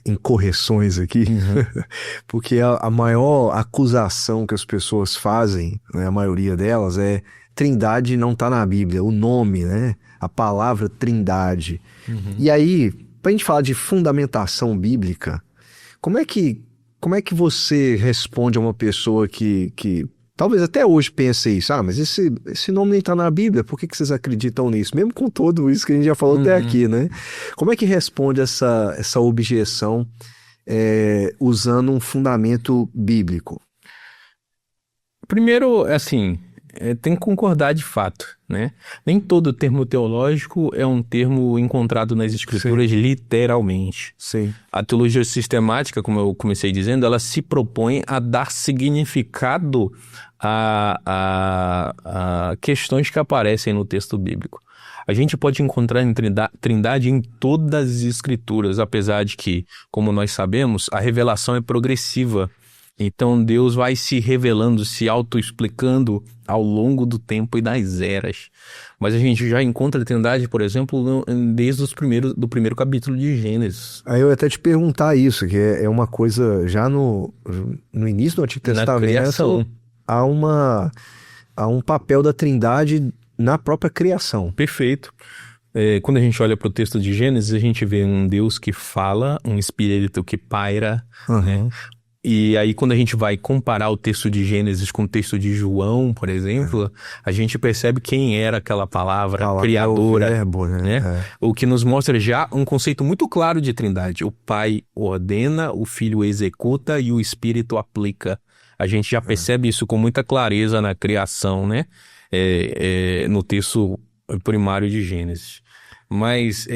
em correções aqui, porque a maior acusação que as pessoas fazem, né, a maioria delas, Trindade não está na Bíblia, o nome, né, a palavra Trindade. E aí, para a gente falar de fundamentação bíblica, como é que você responde a uma pessoa que talvez até hoje pense isso, mas esse nome nem está na Bíblia, por que vocês acreditam nisso? Mesmo com tudo isso que a gente já falou até aqui, né? Como é que responde essa objeção usando um fundamento bíblico? Primeiro, assim, tem que concordar de fato, né? Nem todo termo teológico é um termo encontrado nas escrituras literalmente. Sim. A teologia sistemática, como eu comecei dizendo, ela se propõe a dar significado a questões que aparecem no texto bíblico. A gente pode encontrar Trindade em todas as escrituras, apesar de que, como nós sabemos, a revelação é progressiva. Então Deus vai se revelando, se autoexplicando ao longo do tempo e das eras. Mas a gente já encontra a Trindade, por exemplo, desde do primeiro capítulo de Gênesis. Aí eu ia até te perguntar isso, que é uma coisa já no início do Antigo Testamento, há um papel da Trindade na própria criação. Perfeito. Quando a gente olha para o texto de Gênesis, a gente vê um Deus que fala, um Espírito que paira, né? E aí, quando a gente vai comparar o texto de Gênesis com o texto de João, por exemplo, a gente percebe quem era aquela palavra criadora, o verbo, né? O que nos mostra já um conceito muito claro de Trindade. O Pai ordena, o Filho executa e o Espírito aplica. A gente já percebe isso com muita clareza na criação, né? No texto primário de Gênesis. Mas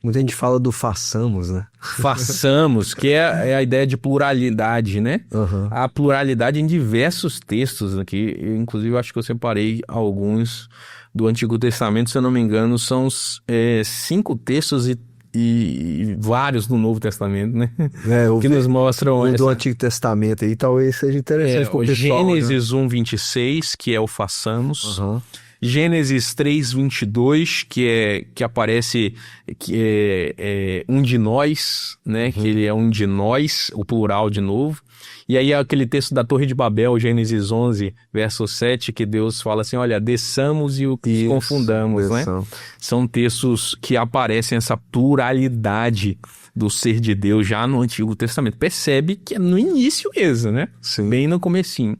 muita gente fala do façamos, né? Façamos, que é a ideia de pluralidade, né? A pluralidade em diversos textos aqui. Inclusive, eu acho que eu separei alguns do Antigo Testamento, se eu não me engano, são 5 textos e vários do Novo Testamento, né? Que nos mostram do Antigo Testamento aí, talvez seja interessante pro pessoal. Gênesis 1:26, que é o façamos. Gênesis 3:22, que aparece que é um de nós, né? Que ele é um de nós, o plural de novo. E aí aquele texto da Torre de Babel, Gênesis 11, verso 7, que Deus fala assim, olha, desçamos e o que confundamos, né? São textos que aparecem essa pluralidade do ser de Deus já no Antigo Testamento. Percebe que é no início mesmo, né? Sim. Bem no comecinho.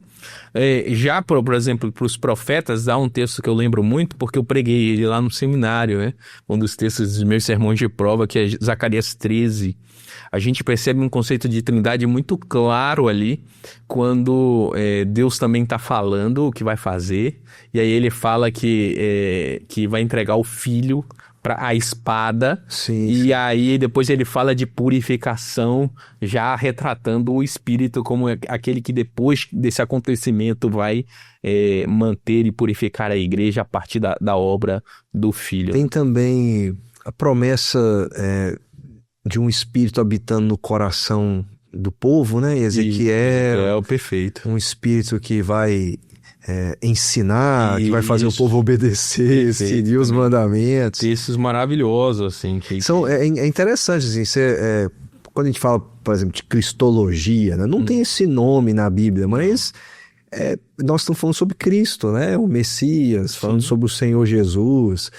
Já, por exemplo, para os profetas, há um texto que eu lembro muito, porque eu preguei ele lá no seminário, né? Um dos textos dos meus sermões de prova, que é Zacarias 13. A gente percebe um conceito de trindade muito claro claro ali quando Deus também está falando o que vai fazer, e aí ele fala que vai entregar o filho para a espada, Sim, e sim. aí depois ele fala de purificação, já retratando o espírito como aquele que depois desse acontecimento vai manter e purificar a igreja a partir da obra do filho. Tem também a promessa de um espírito habitando no coração do povo, né? Ezequiel, É o perfeito. um espírito que vai ensinar, que vai fazer o Isso. povo obedecer, Perfeito. seguir os mandamentos. Textos maravilhosos, assim. É interessante, assim, quando a gente fala, por exemplo, de cristologia, né? Não tem esse nome na Bíblia, mas nós estamos falando sobre Cristo, né? O Messias, falando sobre o Senhor Jesus,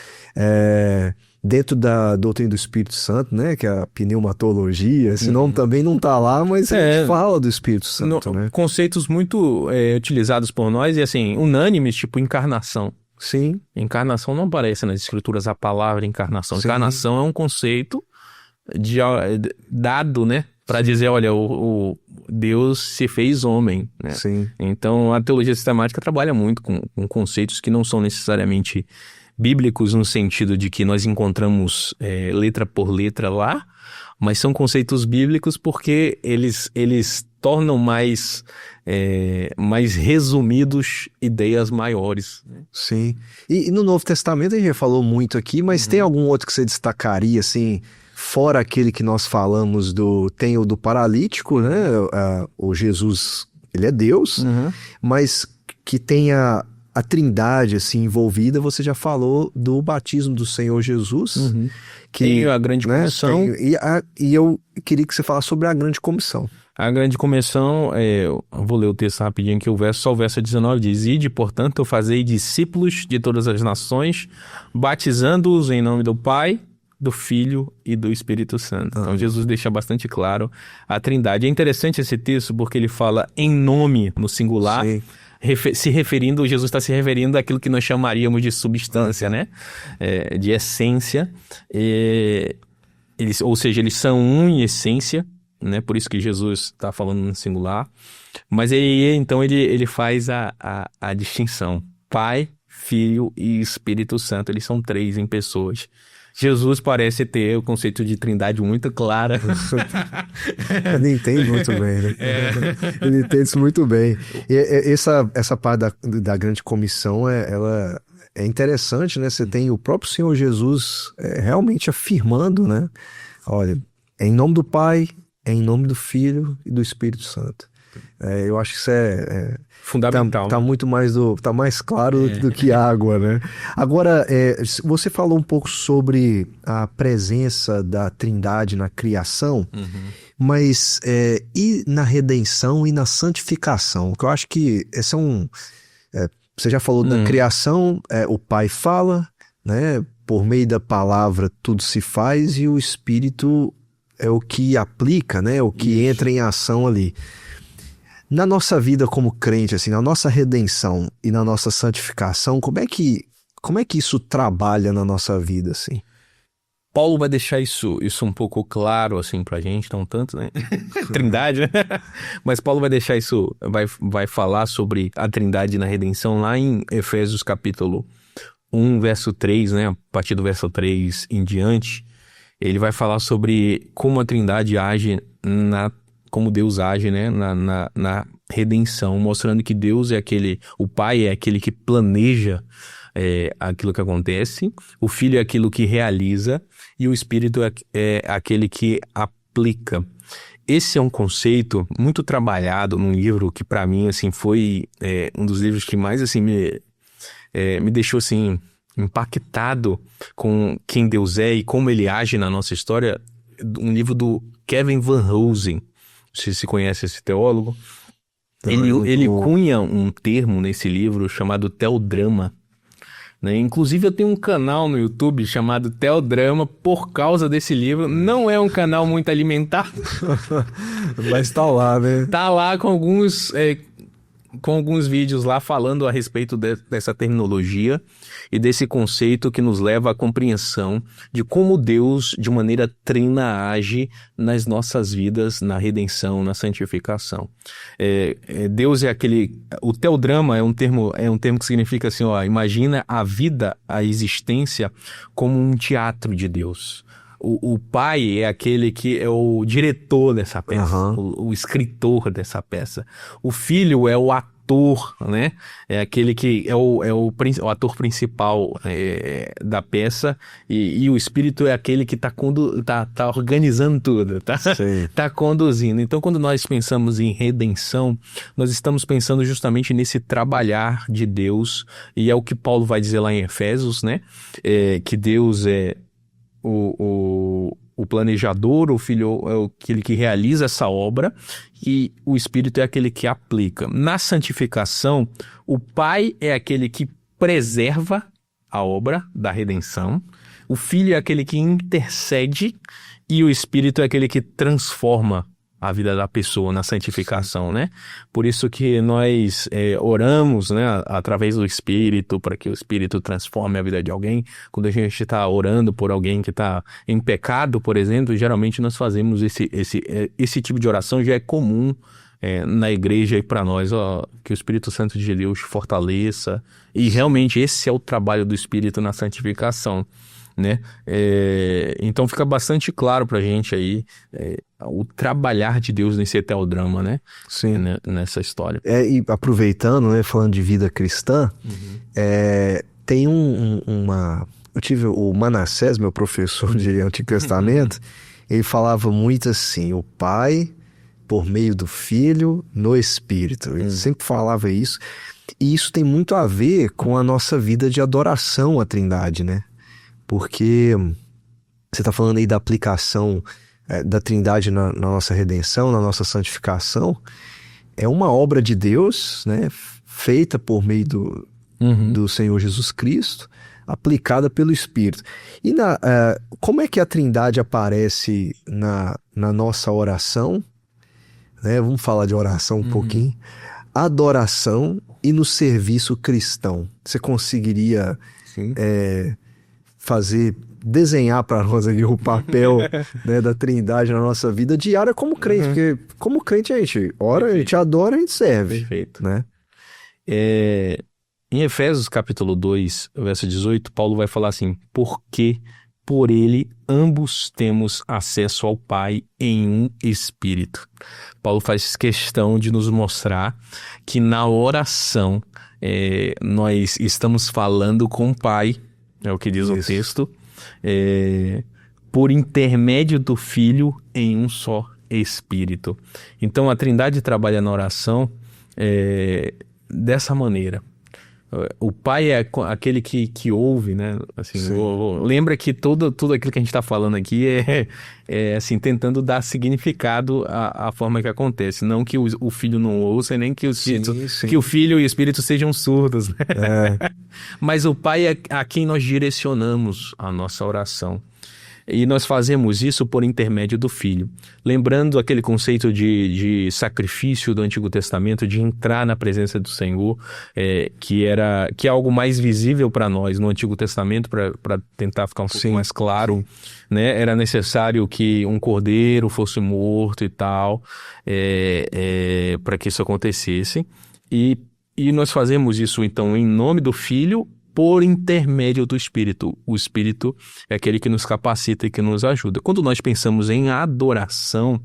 dentro da doutrina do Espírito Santo, né? Que é a pneumatologia. Esse nome também não está lá, mas a gente fala do Espírito Santo, né? Conceitos muito utilizados por nós e, assim, unânimes, tipo encarnação. Sim. Encarnação não aparece nas escrituras a palavra encarnação. Sim. Encarnação é um conceito dado, né? Para dizer, olha, o Deus se fez homem, né? Sim. Então, a teologia sistemática trabalha muito com conceitos que não são necessariamente bíblicos no sentido de que nós encontramos letra por letra lá, mas são conceitos bíblicos porque eles tornam mais resumidos ideias maiores. Sim. E no Novo Testamento a gente já falou muito aqui, mas tem algum outro que você destacaria, assim, fora aquele que nós falamos tem o do paralítico, né? O Jesus, ele é Deus, mas que tenha a Trindade, assim, envolvida. Você já falou do batismo do Senhor Jesus. Que, tem a grande comissão. E eu queria que você falasse sobre a grande comissão. A grande comissão, eu vou ler o texto rapidinho, que só o verso 19 diz: Ide, portanto, fazei discípulos de todas as nações, batizando-os em nome do Pai, do Filho e do Espírito Santo. Então Jesus deixa bastante claro a Trindade. É interessante esse texto porque ele fala em nome no singular. Sim. Jesus está se referindo àquilo que nós chamaríamos de substância, né? De essência. Ou seja, eles são um em essência, né? Por isso que Jesus está falando no singular. Mas então ele faz a distinção. Pai, Filho e Espírito Santo, eles são três em pessoas. Jesus parece ter o conceito de trindade muito clara. Ele entende muito bem, né? Ele entende isso muito bem. E essa parte da grande comissão, ela é interessante, né? Você tem o próprio Senhor Jesus realmente afirmando, né? Olha, é em nome do Pai, é em nome do Filho e do Espírito Santo. Eu acho que isso fundamental. Tá muito mais tá mais claro do que água, né? Agora, você falou um pouco sobre a presença da Trindade na criação, mas e na redenção e na santificação? Que eu acho que esse você já falou da criação, o Pai fala, né? Por meio da palavra tudo se faz e o Espírito é o que aplica, né? O que entra em ação ali. Na nossa vida como crente, assim, na nossa redenção e na nossa santificação, como é que isso trabalha na nossa vida, assim? Paulo vai deixar isso um pouco claro, assim, pra gente, não tanto, né? Trindade, né? Mas Paulo vai deixar isso, vai falar sobre a Trindade na redenção lá em Efésios capítulo 1, verso 3, né? A partir do verso 3 em diante, ele vai falar sobre como a Trindade age como Deus age, né, na redenção, mostrando que Deus o Pai é aquele que planeja aquilo que acontece, o Filho é aquilo que realiza e o Espírito é aquele que aplica. Esse é um conceito muito trabalhado num livro que para mim assim foi um dos livros que mais assim me deixou assim impactado com quem Deus é e como ele age na nossa história. Um livro do Kevin Van Hoosen. Se conhece esse teólogo, ele cunha um termo nesse livro chamado teodrama, né? Inclusive eu tenho um canal no YouTube chamado Teodrama por causa desse livro. Não é um canal muito alimentado, mas tá lá, né? Tá lá com alguns com alguns vídeos lá falando a respeito dessa terminologia e desse conceito que nos leva à compreensão de como Deus, de maneira trina, age nas nossas vidas, na redenção, na santificação. Deus é aquele... O teodrama é um termo que significa assim, ó, imagina a vida, a existência como um teatro de Deus. O pai é aquele que é o diretor dessa peça, o escritor dessa peça. O filho é o ator, né? É aquele que é o ator principal da peça, e o espírito é aquele que tá organizando tudo, tá conduzindo. Então, quando nós pensamos em redenção, nós estamos pensando justamente nesse trabalhar de Deus, e é o que Paulo vai dizer lá em Efésios, né? Que Deus é o planejador, o filho é aquele que realiza essa obra, e o Espírito é aquele que aplica. Na santificação, o Pai é aquele que preserva a obra da redenção, o Filho é aquele que intercede, e o Espírito é aquele que transforma a vida da pessoa na santificação, né? Por isso que nós oramos, né, através do Espírito, para que o Espírito transforme a vida de alguém. Quando a gente está orando por alguém que está em pecado, por exemplo, geralmente nós fazemos esse tipo de oração, já é comum na igreja, e para nós, ó, que o Espírito Santo de Deus fortaleça. E realmente esse é o trabalho do Espírito na santificação, né? Então fica bastante claro pra gente aí o trabalhar de Deus nesse teodrama, né? Sim. Nessa história. E aproveitando, né, falando de vida cristã, tem eu tive o Manassés, meu professor de Antigo Testamento, ele falava muito assim, o Pai por meio do Filho no Espírito. Ele sempre falava isso, e isso tem muito a ver com a nossa vida de adoração à Trindade, né? Porque você está falando aí da aplicação da Trindade na nossa redenção, na nossa santificação. É uma obra de Deus, né, feita por meio do Senhor Jesus Cristo, aplicada pelo Espírito. E como é que a Trindade aparece na nossa oração? Né? Vamos falar de oração um pouquinho. Adoração e no serviço cristão. Você conseguiria... desenhar para nós aqui o papel né, da Trindade na nossa vida diária como crente, porque como crente a gente ora, a gente adora, a gente serve. Perfeito. Né? Em Efésios capítulo 2, verso 18, Paulo vai falar assim, porque por ele ambos temos acesso ao Pai em um Espírito. Paulo faz questão de nos mostrar que na oração nós estamos falando com o Pai, é o que diz o texto, por intermédio do Filho em um só Espírito. Então a Trindade trabalha na oração dessa maneira. O Pai é aquele que ouve, né? Assim, lembra que tudo aquilo que a gente está falando aqui é assim, tentando dar significado à forma que acontece. Não que o Filho não ouça, nem que que o Filho e o Espírito sejam surdos, né? Mas o Pai é a quem nós direcionamos a nossa oração. E nós fazemos isso por intermédio do Filho. Lembrando aquele conceito de sacrifício do Antigo Testamento, de entrar na presença do Senhor, que é algo mais visível para nós no Antigo Testamento, para tentar ficar um pouco mais claro, né? Era necessário que um cordeiro fosse morto e tal, para que isso acontecesse. E nós fazemos isso, então, em nome do Filho, por intermédio do Espírito. O Espírito é aquele que nos capacita e que nos ajuda. Quando nós pensamos em adoração,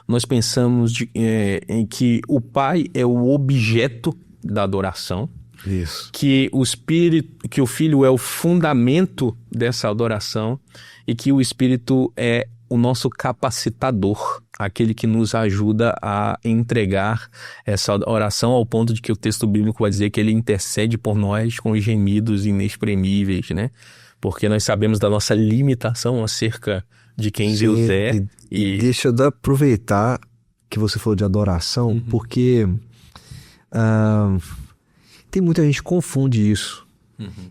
nós pensamos em que o Pai é o objeto da adoração. Isso. Que o Filho é o fundamento dessa adoração e que o Espírito é o nosso capacitador, aquele que nos ajuda a entregar essa oração ao ponto de que o texto bíblico vai dizer que ele intercede por nós com gemidos inexprimíveis, né? Porque nós sabemos da nossa limitação acerca de quem Deus é. E deixa eu aproveitar que você falou de adoração, porque tem muita gente que confunde isso.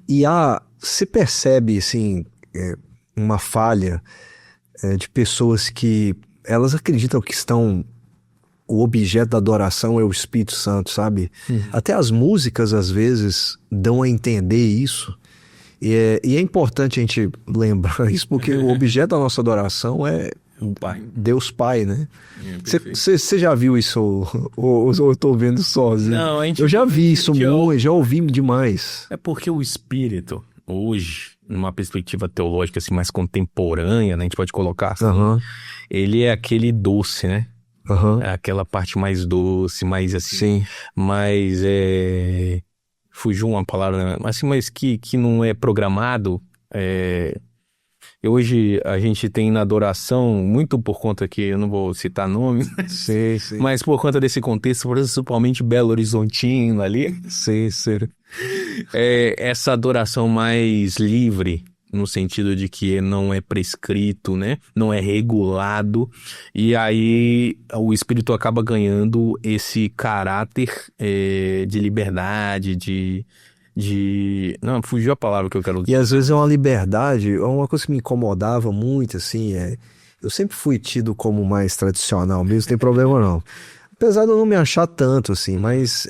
E você percebe, assim, uma falha de pessoas que elas acreditam que estão o objeto da adoração é o Espírito Santo, sabe? Até as músicas, às vezes, dão a entender isso. E é importante a gente lembrar isso, porque o objeto da nossa adoração é O Pai. Deus Pai, né? Perfeito. Você já viu isso ou eu tô vendo sozinho? Não, a gente- Eu já vi isso já- muito, já ouvi demais. É porque o Espírito, hoje, numa perspectiva teológica assim, mais contemporânea, né, a gente pode colocar assim, Aham, ele é aquele doce, né? aham. É aquela parte mais doce, mais assim, Sim, mais fugiu uma palavra, né? Assim, mas que não é programado. Hoje a gente tem na adoração, muito por conta que eu não vou citar nomes, sei, sei. mas por conta desse contexto, principalmente Belo Horizontino ali, Sei, sei. essa adoração mais livre, no sentido de que não é prescrito, né? Não é regulado, e aí o espírito acaba ganhando esse caráter de liberdade, não, fugiu a palavra que eu quero dizer. E às vezes é uma liberdade, é uma coisa que me incomodava muito, assim, eu sempre fui tido como mais tradicional mesmo, não tem problema não. Apesar de eu não me achar tanto, assim, mas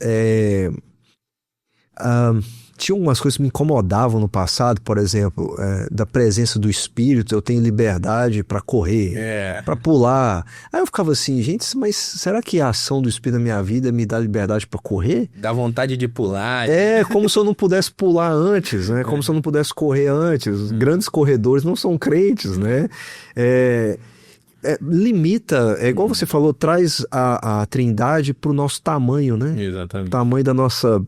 tinha algumas coisas que me incomodavam no passado, por exemplo, da presença do Espírito, eu tenho liberdade para correr, para pular. Aí eu ficava assim, gente, mas será que a ação do Espírito na minha vida me dá liberdade para correr? Dá vontade de pular. É como se eu não pudesse pular antes, né? Como se eu não pudesse correr antes. Os grandes corredores não são crentes, né? Limita, é igual você falou, traz a Trindade pro nosso tamanho, né? O Exatamente. tamanho da nossa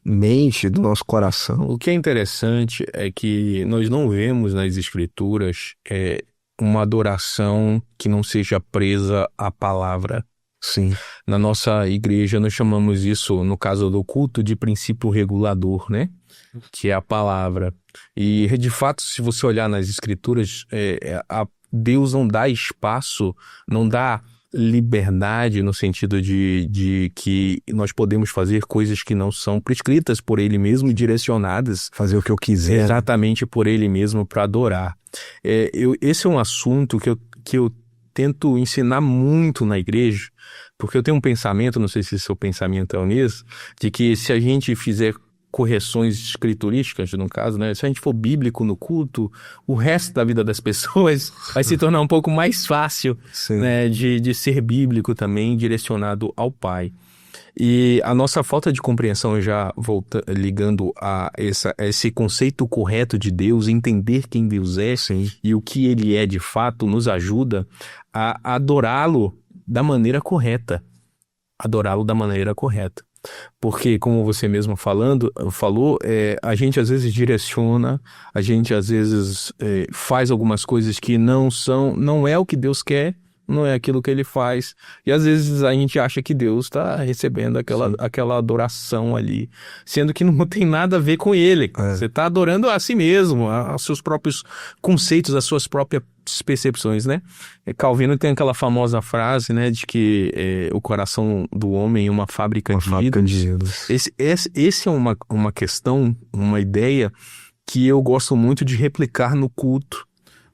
mente, do nosso coração. O que é interessante é que nós não vemos nas escrituras uma adoração que não seja presa à palavra. Sim. Na nossa igreja nós chamamos isso, no caso do culto, de princípio regulador, né? Que é a palavra. E de fato, se você olhar nas escrituras, Deus não dá espaço, não dá liberdade no sentido de que nós podemos fazer coisas que não são prescritas por Ele mesmo e direcionadas Fazer o que eu quiser. exatamente por Ele mesmo para adorar. Esse é um assunto que eu tento ensinar muito na igreja, porque eu tenho um pensamento, não sei se seu pensamento é o mesmo, de que se a gente fizer correções escriturísticas, no caso, né? Se a gente for bíblico no culto, o resto da vida das pessoas vai se tornar um pouco mais fácil, né? De ser bíblico também, direcionado ao Pai. E a nossa falta de compreensão, já ligando a esse conceito correto de Deus, entender quem Deus é e o que Ele é de fato, nos ajuda a adorá-lo da maneira correta. Adorá-lo da maneira correta. Porque, como você mesmo falou, a gente às vezes direciona, a gente às vezes faz algumas coisas que não é o que Deus quer, não é aquilo que Ele faz, e às vezes a gente acha que Deus está recebendo aquela adoração ali, sendo que não tem nada a ver com Ele. Você está adorando a si mesmo, aos seus próprios conceitos, as suas próprias percepções, né? Calvino tem aquela famosa frase, né, de que o coração do homem é uma fábrica de ídolos. Esse é uma questão, uma ideia que eu gosto muito de replicar no culto,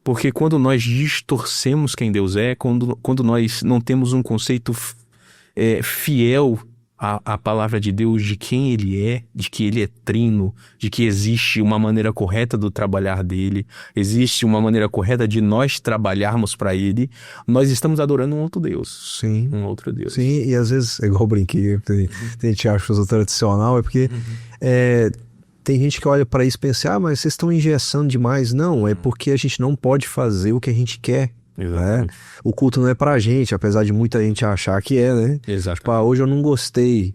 porque quando nós distorcemos quem Deus é, quando nós não temos um conceito fiel a palavra de Deus, de quem Ele é, de que Ele é trino, de que existe uma maneira correta do trabalhar dele, existe uma maneira correta de nós trabalharmos para Ele, nós estamos adorando um outro Deus. Sim. Um outro Deus. Sim, e às vezes, é igual eu brinquei, tem gente que acha que eu sou tradicional, é porque tem gente que olha para isso e pensa, mas vocês estão engessando demais. Não, é porque a gente não pode fazer o que a gente quer. Né? O culto não é pra gente, apesar de muita gente achar que é, né? Exato. Tipo, hoje eu não gostei,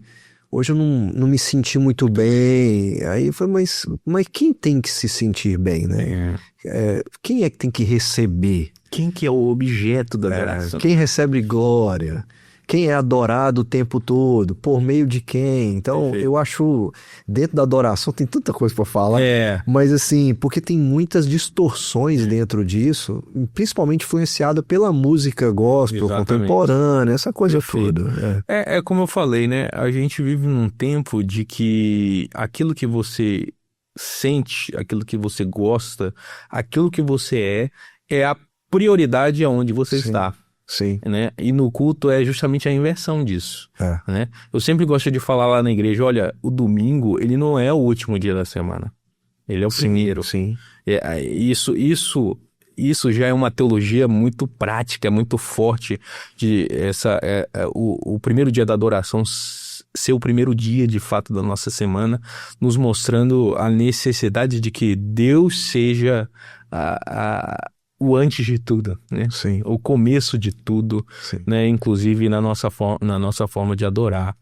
hoje eu não me senti muito bem. Aí foi, mas quem tem que se sentir bem, né? Quem é que tem que receber? Quem que é o objeto da adoração? Quem recebe glória? Quem é adorado o tempo todo? Por meio de quem? Então, eu acho, dentro da adoração tem tanta coisa para falar, mas assim, porque tem muitas distorções dentro disso, principalmente influenciada pela música gospel, contemporânea, essa coisa toda. É como eu falei, né? A gente vive num tempo de que aquilo que você sente, aquilo que você gosta, aquilo que você é a prioridade aonde você está. Sim. né? E no culto é justamente a inversão disso, É. né? Eu sempre gosto de falar lá na igreja, olha, o domingo, ele não é o último dia da semana. Ele é o primeiro. Sim. Isso já é uma teologia muito prática, muito forte de o primeiro dia da adoração ser o primeiro dia de fato da nossa semana, nos mostrando a necessidade de que Deus seja o antes de tudo, né? Sim. O começo de tudo, Sim. né? Inclusive na nossa forma de adorar.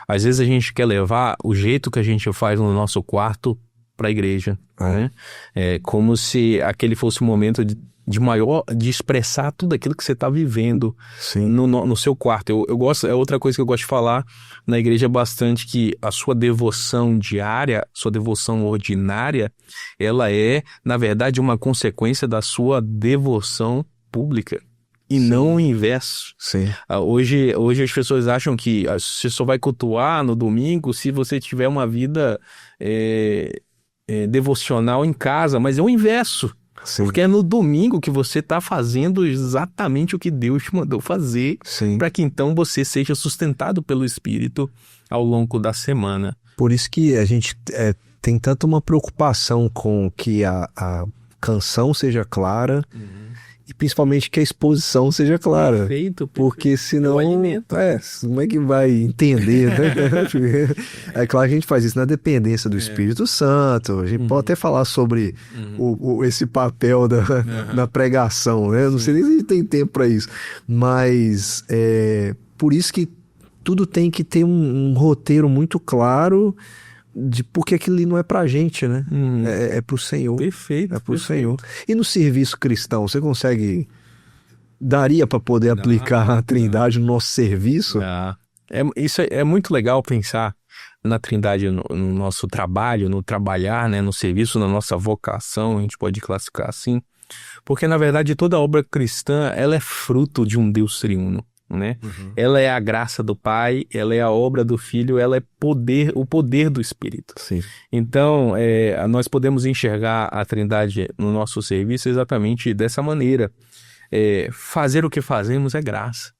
Às vezes a gente quer levar o jeito que a gente faz no nosso quarto para a igreja, né? É como se aquele fosse um momento de expressar tudo aquilo que você está vivendo no seu quarto. Eu gosto, é outra coisa que eu gosto de falar na igreja bastante, que a sua devoção diária, sua devoção ordinária, ela é, na verdade, uma consequência da sua devoção pública. E não o inverso. Sim. Hoje as pessoas acham que você só vai cultuar no domingo se você tiver uma vida devocional em casa, mas é o inverso. Sim. Porque é no domingo que você está fazendo exatamente o que Deus te mandou fazer, para que então você seja sustentado pelo Espírito ao longo da semana. Por isso que a gente tem tanto uma preocupação com que a canção seja clara, e principalmente que a exposição seja clara. Perfeito. Porque senão, como é que vai entender, né? É claro que a gente faz isso na dependência do Espírito Santo. A gente pode até falar sobre esse papel da pregação, né? Não sei nem se a gente tem tempo para isso. Mas por isso que tudo tem que ter um roteiro muito claro, porque aquilo ali não é pra gente, né? É pro Senhor. Perfeito. É pro Senhor. E no serviço cristão, você daria para poder aplicar a Trindade no nosso serviço? Isso é muito legal pensar na Trindade no nosso trabalho, no trabalhar, né? No serviço, na nossa vocação, a gente pode classificar assim. Porque, na verdade, toda obra cristã, ela é fruto de um Deus triuno, né? Ela é a graça do Pai, ela é a obra do Filho, ela é o poder do Espírito. Sim. Então, nós podemos enxergar a Trindade no nosso serviço exatamente dessa maneira. Fazer o que fazemos é graça.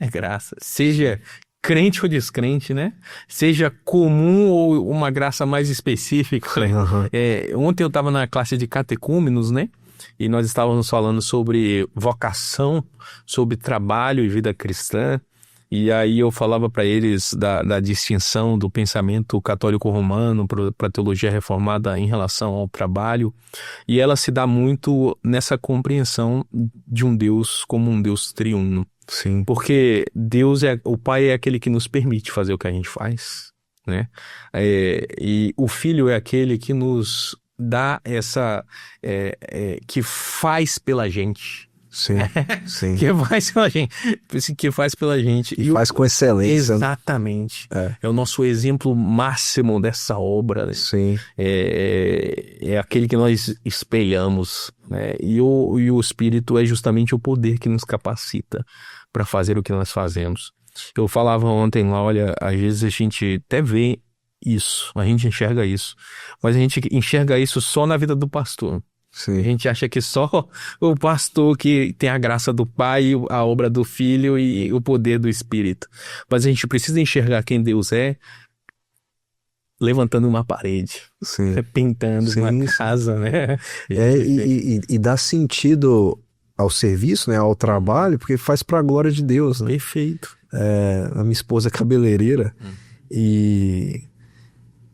É graça. Seja crente ou descrente, né? Seja comum ou uma graça mais específica. Né? Ontem eu estava na classe de catecúmenos, né? E nós estávamos falando sobre vocação, sobre trabalho e vida cristã. E aí eu falava para eles da distinção do pensamento católico romano para a teologia reformada em relação ao trabalho. E ela se dá muito nessa compreensão de um Deus como um Deus triuno. Sim. Porque o Pai é aquele que nos permite fazer o que a gente faz, né? E o Filho é aquele que nos dá que faz pela gente. Sim, sim. Que faz pela gente. Que faz pela gente. E faz com excelência. Exatamente. É o nosso exemplo máximo dessa obra. Né? Sim. É aquele que nós espelhamos. Né? E o Espírito é justamente o poder que nos capacita para fazer o que nós fazemos. Eu falava ontem lá, olha, às vezes a gente até vê isso, a gente enxerga isso, mas a gente enxerga isso só na vida do pastor. Sim. A gente acha que só o pastor que tem a graça do Pai, a obra do Filho e o poder do Espírito. Mas a gente precisa enxergar quem Deus é levantando uma parede, pintando uma casa, né? E dá sentido ao serviço, né, ao trabalho, porque faz para a glória de Deus. Né? Perfeito. A minha esposa é cabeleireira e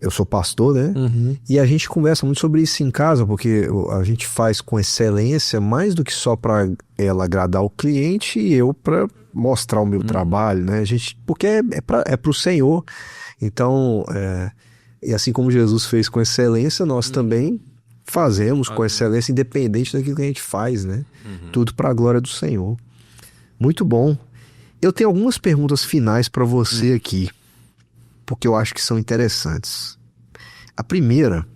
eu sou pastor, né? E a gente conversa muito sobre isso em casa, porque a gente faz com excelência, mais do que só para ela agradar o cliente e eu para mostrar o meu trabalho, né? Porque é para o Senhor. Então, e assim como Jesus fez com excelência, nós também fazemos com excelência, independente daquilo que a gente faz, né? Tudo para a glória do Senhor. Muito bom. Eu tenho algumas perguntas finais para você aqui, porque eu acho que são interessantes. A primeira,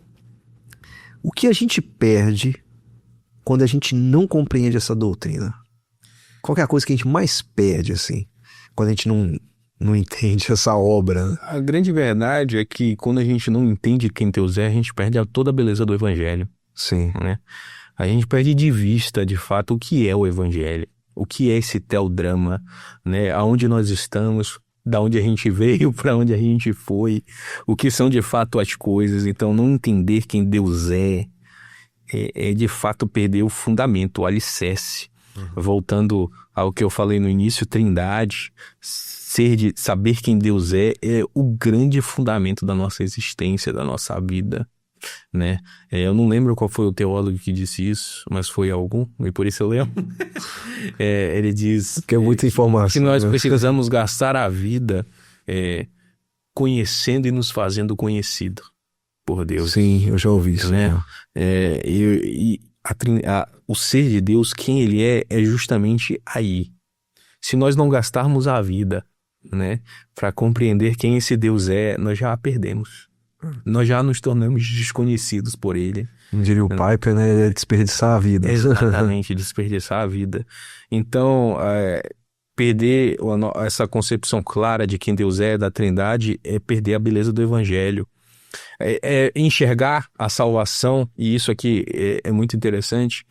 o que a gente perde quando a gente não compreende essa doutrina? Qual que é a coisa que a gente mais perde, assim, quando a gente não entende essa obra? Né? A grande verdade é que quando a gente não entende quem Deus é, a gente perde toda a beleza do Evangelho. Sim. Né? A gente perde de vista, de fato, o que é o Evangelho. O que é esse teodrama, né? Aonde nós estamos, da onde a gente veio, para onde a gente foi, o que são de fato as coisas. Então, não entender quem Deus é de fato perder o fundamento, o alicerce. Voltando ao que eu falei no início, Trindade, saber quem Deus é o grande fundamento da nossa existência, da nossa vida, né? Eu não lembro qual foi o teólogo que disse isso, mas foi algum, e por isso eu lembro. Ele diz que é muita informação, que nós precisamos gastar a vida conhecendo e nos fazendo conhecido por Deus. Sim, eu já ouvi isso, né? O ser de Deus, quem ele é justamente aí. Se nós não gastarmos a vida, né, para compreender quem esse Deus é, nós já a perdemos. Nós já nos tornamos desconhecidos por ele. Não diria o Piper, né? É desperdiçar a vida. Exatamente, desperdiçar a vida. Então, perder essa concepção clara de quem Deus é, da Trindade, é perder a beleza do Evangelho. Enxergar a salvação, e isso aqui é muito interessante,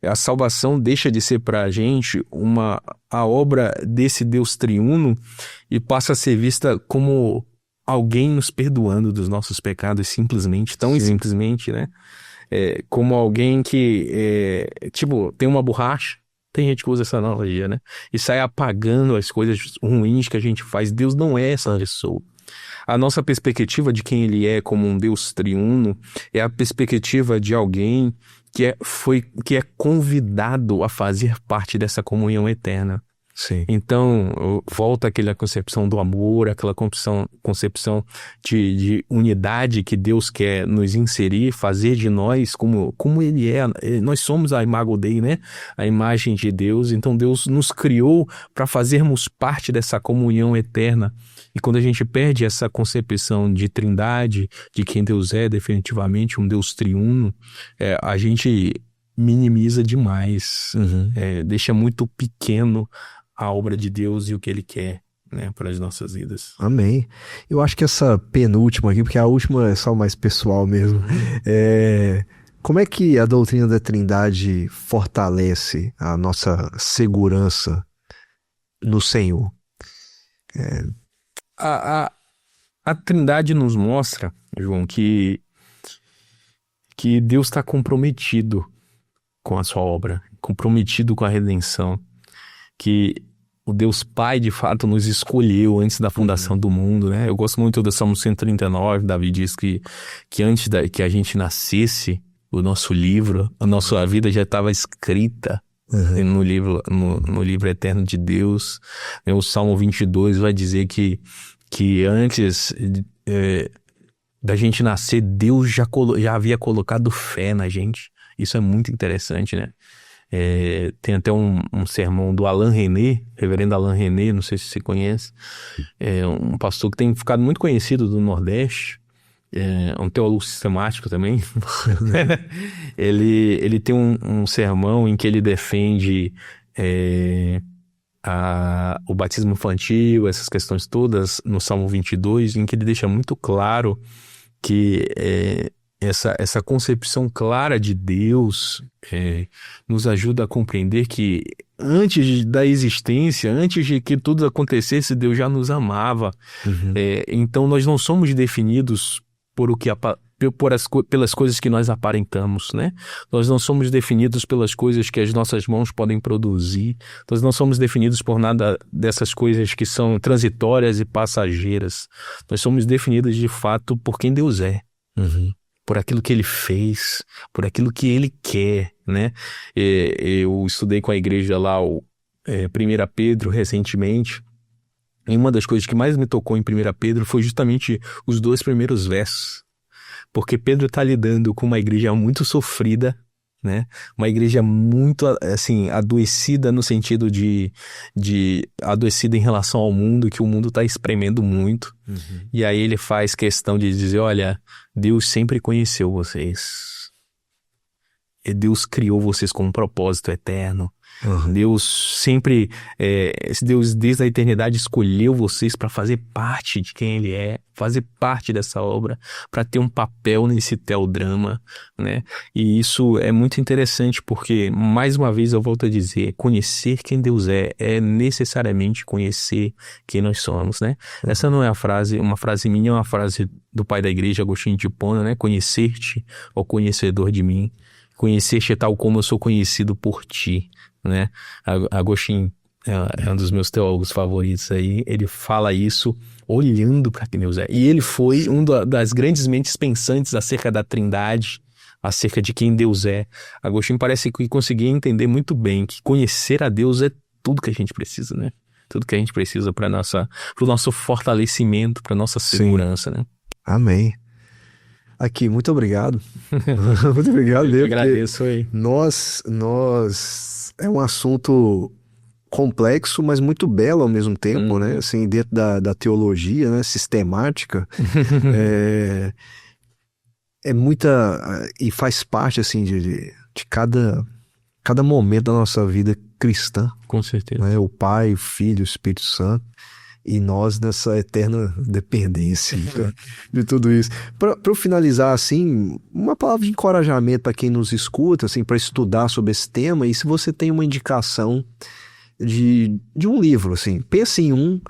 a salvação deixa de ser para a gente a obra desse Deus triuno e passa a ser vista como alguém nos perdoando dos nossos pecados simplesmente, tão simplesmente, né? Como alguém que, tem uma borracha, tem gente que usa essa analogia, né? E sai apagando as coisas ruins que a gente faz. Deus não é essa pessoa. A nossa perspectiva de quem ele é como um Deus triuno é a perspectiva de alguém que é convidado a fazer parte dessa comunhão eterna. Sim. Então, volta aquela concepção do amor, aquela concepção de unidade que Deus quer nos inserir, fazer de nós como ele é. Nós somos a imago Dei, né? A imagem de Deus. Então, Deus nos criou para fazermos parte dessa comunhão eterna. E quando a gente perde essa concepção de trindade, de quem Deus é definitivamente, um Deus triuno, a gente minimiza demais, deixa muito pequeno a obra de Deus e o que ele quer, né, para as nossas vidas. Amém. Eu acho que essa penúltima aqui, porque a última é só mais pessoal mesmo, como é que a doutrina da Trindade fortalece a nossa segurança no Senhor? A Trindade nos mostra, João, que Deus está comprometido com a sua obra, comprometido com a redenção, que o Deus Pai de fato nos escolheu antes da fundação do mundo, né? Eu gosto muito do Salmo 139, Davi diz que antes que a gente nascesse, o nosso livro, a nossa vida já estava escrita no livro eterno de Deus. O Salmo 22 vai dizer que antes da gente nascer, Deus já havia colocado fé na gente. Isso é muito interessante, né? Tem até um sermão do Alain René, reverendo Alain René, não sei se você conhece, um pastor que tem ficado muito conhecido do Nordeste, um teólogo sistemático também. Ele tem um sermão em que ele defende o batismo infantil, essas questões todas, no Salmo 22, em que ele deixa muito claro que essa concepção clara de Deus nos ajuda a compreender que antes da existência, antes de que tudo acontecesse, Deus já nos amava. Então nós não somos definidos pelas coisas que nós aparentamos, né? Nós não somos definidos pelas coisas que as nossas mãos podem produzir. Nós não somos definidos por nada dessas coisas que são transitórias e passageiras. Nós somos definidos de fato por quem Deus é. Por aquilo que ele fez, por aquilo que ele quer, né? Eu estudei com a igreja lá, 1 Pedro, recentemente, e uma das coisas que mais me tocou em 1 Pedro foi justamente os 2 primeiros versos, porque Pedro está lidando com uma igreja muito sofrida, né? Uma igreja muito, assim, adoecida no sentido de adoecida em relação ao mundo, que o mundo está espremendo muito. E aí ele faz questão de dizer, olha, Deus sempre conheceu vocês. Deus criou vocês com um propósito eterno. Uhum. Deus sempre, Deus desde a eternidade escolheu vocês para fazer parte de quem Ele é, fazer parte dessa obra, para ter um papel nesse teodrama, né? E isso é muito interessante porque, mais uma vez eu volto a dizer, conhecer quem Deus é necessariamente conhecer quem nós somos, né? Uhum. Essa não é uma frase minha, é uma frase do pai da igreja, Agostinho de Hipona, né? Conhecer-te, ó conhecedor de mim, conhecer-te é tal como eu sou conhecido por ti. Né? Agostinho é um dos meus teólogos favoritos aí, ele fala isso olhando para quem Deus é. E ele foi das grandes mentes pensantes acerca da Trindade, acerca de quem Deus é. Agostinho parece que conseguia entender muito bem que conhecer a Deus é tudo que a gente precisa, né? Tudo que a gente precisa para o nosso fortalecimento, para nossa segurança, né? Amém. Aqui, muito obrigado. Muito obrigado mesmo. Eu agradeço aí. Nós é um assunto complexo, mas muito belo ao mesmo tempo, né? Assim, dentro da teologia, né? Sistemática. É muita... E faz parte, assim, de cada momento da nossa vida cristã. Com certeza. Né? O Pai, o Filho, o Espírito Santo. E nós nessa eterna dependência de tudo isso. Para eu finalizar, assim, uma palavra de encorajamento para quem nos escuta, assim, para estudar sobre esse tema. E se você tem uma indicação de um livro, assim, pensa em um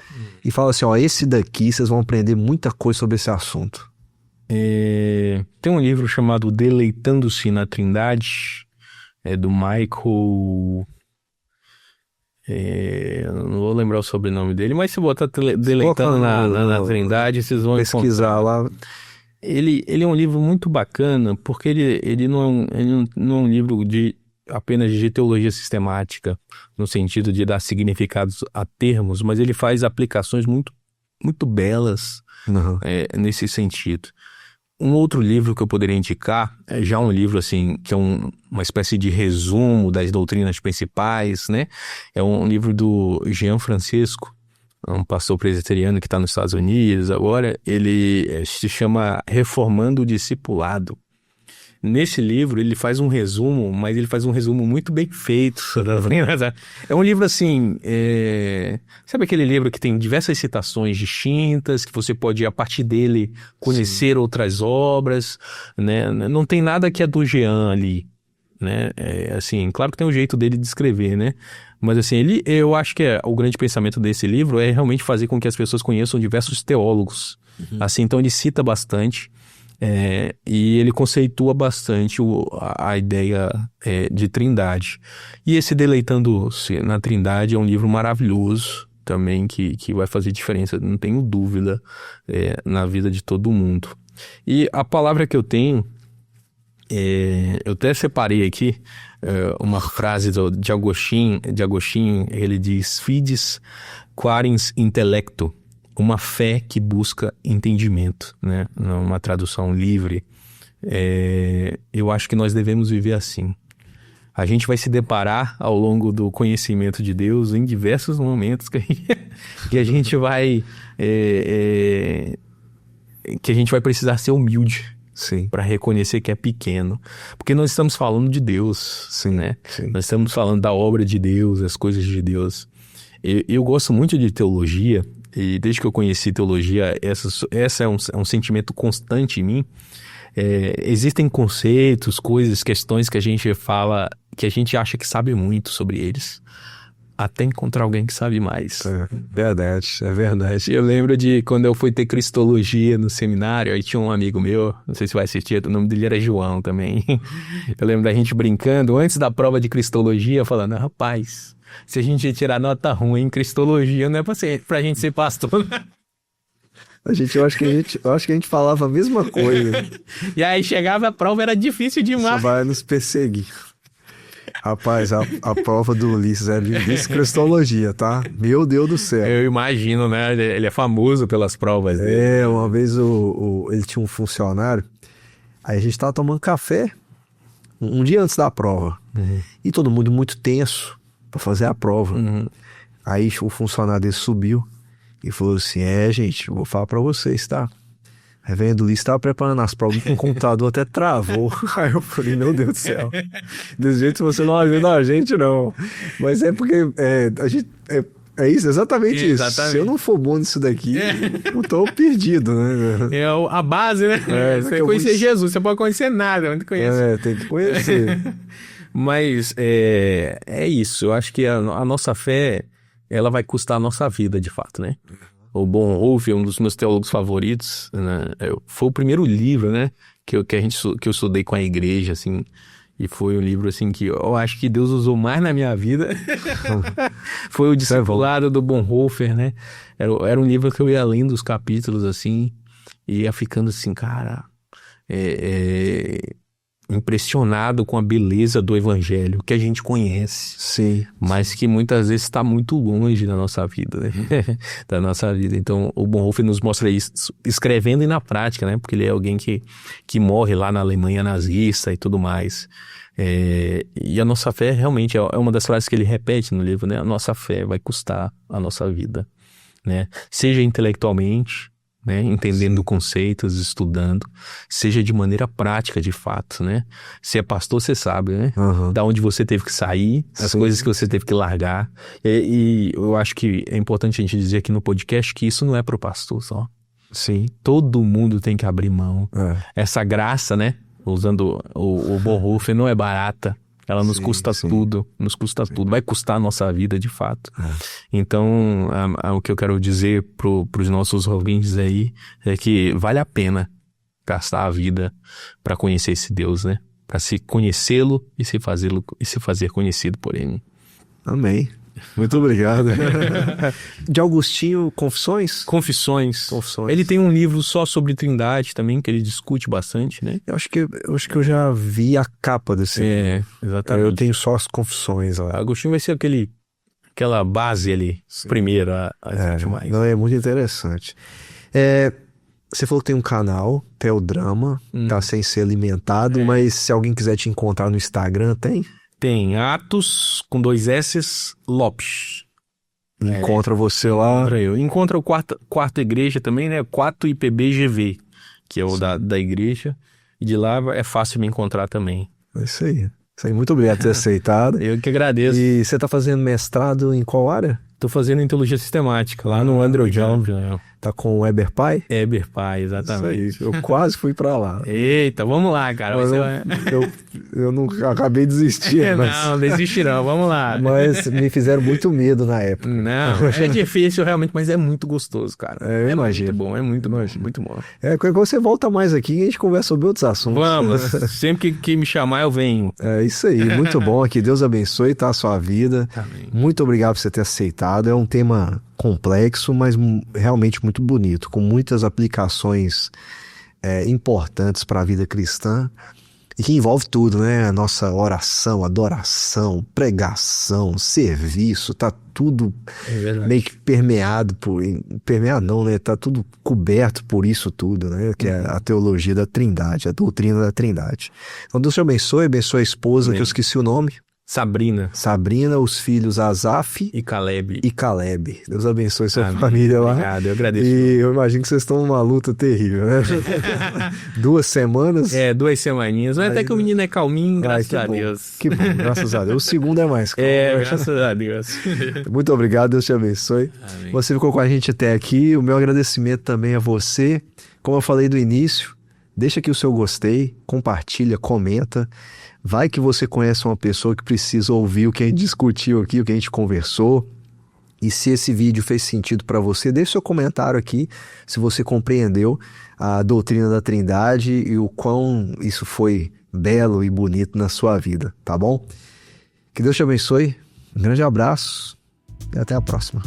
e fala assim, ó, esse daqui vocês vão aprender muita coisa sobre esse assunto. Tem um livro chamado Deleitando-se na Trindade, do Michael... não vou lembrar o sobrenome dele, mas se botar Deleitando na Trindade, vocês vão pesquisar lá. Ele é um livro muito bacana, porque ele não é um livro apenas de teologia sistemática, no sentido de dar significados a termos, mas ele faz aplicações muito, muito belas nesse sentido. Um outro livro que eu poderia indicar é já um livro assim, que é uma espécie de resumo das doutrinas principais, né? É um livro do Jean Francisco, um pastor presbiteriano que está nos Estados Unidos agora. Ele se chama Reformando o Discipulado. Nesse livro ele faz um resumo, mas ele faz um resumo muito bem feito. É um livro assim, sabe aquele livro que tem diversas citações distintas, que você pode, a partir dele, conhecer outras obras, né? Não tem nada que é do Jean ali, né? Assim, claro que tem um jeito dele de escrever, né? Mas assim, eu acho que o grande pensamento desse livro é realmente fazer com que as pessoas conheçam diversos teólogos. Assim, então ele cita bastante. E ele conceitua bastante a ideia de trindade. E esse Deleitando-se na Trindade é um livro maravilhoso também, que vai fazer diferença, não tenho dúvida, na vida de todo mundo. E a palavra que eu tenho, eu até separei aqui uma frase de Agostinho, ele diz: Fides quarens intellecto, uma fé que busca entendimento, né? Uma tradução livre. Eu acho que nós devemos viver assim. A gente vai se deparar ao longo do conhecimento de Deus em diversos momentos que a gente vai precisar ser humilde para reconhecer que é pequeno, porque nós estamos falando de Deus, né? Sim. Nós estamos falando da obra de Deus, as coisas de Deus. Eu gosto muito de teologia. E desde que eu conheci teologia, essa é um sentimento constante em mim. Existem conceitos, coisas, questões que a gente fala, que a gente acha que sabe muito sobre eles, até encontrar alguém que sabe mais. É verdade. Eu lembro de quando eu fui ter cristologia no seminário, aí tinha um amigo meu, não sei se vai assistir, o nome dele era João também. Eu lembro da gente brincando, antes da prova de cristologia, falando, rapaz, se a gente tirar nota ruim em cristologia, não é pra gente ser pastor. Eu acho que a gente falava a mesma coisa. E aí chegava a prova, era difícil demais. Isso vai nos perseguir. Rapaz, a prova do Ulisses é de cristologia, tá? Meu Deus do céu. Eu imagino, né? Ele é famoso pelas provas dele. Uma vez ele tinha um funcionário, aí a gente tava tomando café um dia antes da prova. E todo mundo muito tenso para fazer a prova. Aí o funcionário dele subiu e falou assim: gente, eu vou falar para vocês, tá? Reverendo Luiz estava preparando as provas com o computador, até travou. Aí eu falei, meu Deus do céu. Desse jeito você não ajuda a gente, não. Mas é porque a gente... É isso, exatamente isso. Se eu não for bom nisso daqui, eu tô perdido, né? É a base, né? Você conhecer Jesus, você pode conhecer nada, mas não conhece. Tem que conhecer. Mas é isso, eu acho que a nossa fé, ela vai custar a nossa vida, de fato, né? O Bonhoeffer, um dos meus teólogos favoritos, né? Foi o primeiro livro, né? Que eu estudei com a igreja, assim. E foi um livro, assim, que eu acho que Deus usou mais na minha vida. Foi o Discipulado do Bonhoeffer, né? Era um livro que eu ia lendo os capítulos, assim, e ia ficando assim, cara... impressionado com a beleza do evangelho que a gente conhece, sim, mas que muitas vezes está muito longe da nossa vida, né? Da nossa vida. Então o Bonhoeffer nos mostra isso escrevendo e na prática, né? Porque ele é alguém que morre lá na Alemanha nazista e tudo mais. E a nossa fé realmente é uma das frases que ele repete no livro, né? A nossa fé vai custar a nossa vida, né? Seja intelectualmente, né? Entendendo conceitos, estudando, seja de maneira prática, de fato, né? Se é pastor, você sabe, né? Da onde você teve que sair, as coisas que você teve que largar. E eu acho que é importante a gente dizer aqui no podcast que isso não é pro pastor só. Sim. Todo mundo tem que abrir mão. Essa graça, né? Usando o Bonhoeffer, não é barata. Ela nos custa tudo, vai custar a nossa vida de fato. Então, o que eu quero dizer pros nossos ouvintes aí é que vale a pena gastar a vida para conhecer esse Deus, né? Para se conhecê-lo e se fazer conhecido por ele. Amém. Muito obrigado. De Augustinho, Confissões? Confissões. Ele tem um livro só sobre Trindade também, que ele discute bastante, né? Eu acho que eu já vi a capa desse. Exatamente. Eu tenho só as Confissões lá. Agostinho vai ser aquela base ali, primeiro a mais. Não, é muito interessante. Você falou que tem um canal, Teodrama, tá sem ser alimentado, mas se alguém quiser te encontrar no Instagram, tem? Tem Atos, com 2 S's, Lopes. Encontra você lá. Encontra o quarto igreja também, né? 4 IPBGV, que é o da igreja. E de lá é fácil me encontrar também. É isso aí. Muito obrigado por ter aceitado. Eu que agradeço. E você tá fazendo mestrado em qual área? Tô fazendo em teologia sistemática, lá no Andrew Jones. Tá com o Eber Pai? Eber Pai, exatamente. Isso aí. Eu quase fui pra lá. Eita, vamos lá, cara. Eu não acabei de desistir. Não, desistirão, vamos lá. Mas me fizeram muito medo na época. Não, é difícil realmente, mas é muito gostoso, cara. Eu imagino. Muito bom, muito bom. Quando você volta mais aqui e a gente conversa sobre outros assuntos. Vamos, sempre que me chamar eu venho. É isso aí, muito bom. Que Deus abençoe, tá, a sua vida. Amém. Muito obrigado por você ter aceitado. É um tema complexo, mas realmente muito bonito, com muitas aplicações importantes para a vida cristã e que envolve tudo, né? A nossa oração, adoração, pregação, serviço, tá tudo meio que permeado não, né? Tá tudo coberto por isso tudo, né? Que é a teologia da Trindade, a doutrina da Trindade. Então Deus te abençoe a esposa, que eu esqueci o nome. Sabrina, os filhos Asaf e Caleb. Deus abençoe sua família lá. Obrigado, eu agradeço. E eu imagino que vocês estão numa luta terrível, né? 2 semanas. 2 semaninhas. Mas até que o menino é calminho, graças a Deus. Que bom, graças a Deus. O segundo é mais calmo. Graças a Deus. Muito obrigado, Deus te abençoe. Amém. Você ficou com a gente até aqui. O meu agradecimento também a você. Como eu falei do início, deixa aqui o seu gostei, compartilha, comenta. Vai que você conhece uma pessoa que precisa ouvir o que a gente discutiu aqui, o que a gente conversou. E se esse vídeo fez sentido para você, deixe seu comentário aqui se você compreendeu a doutrina da Trindade e o quão isso foi belo e bonito na sua vida, tá bom? Que Deus te abençoe, um grande abraço e até a próxima.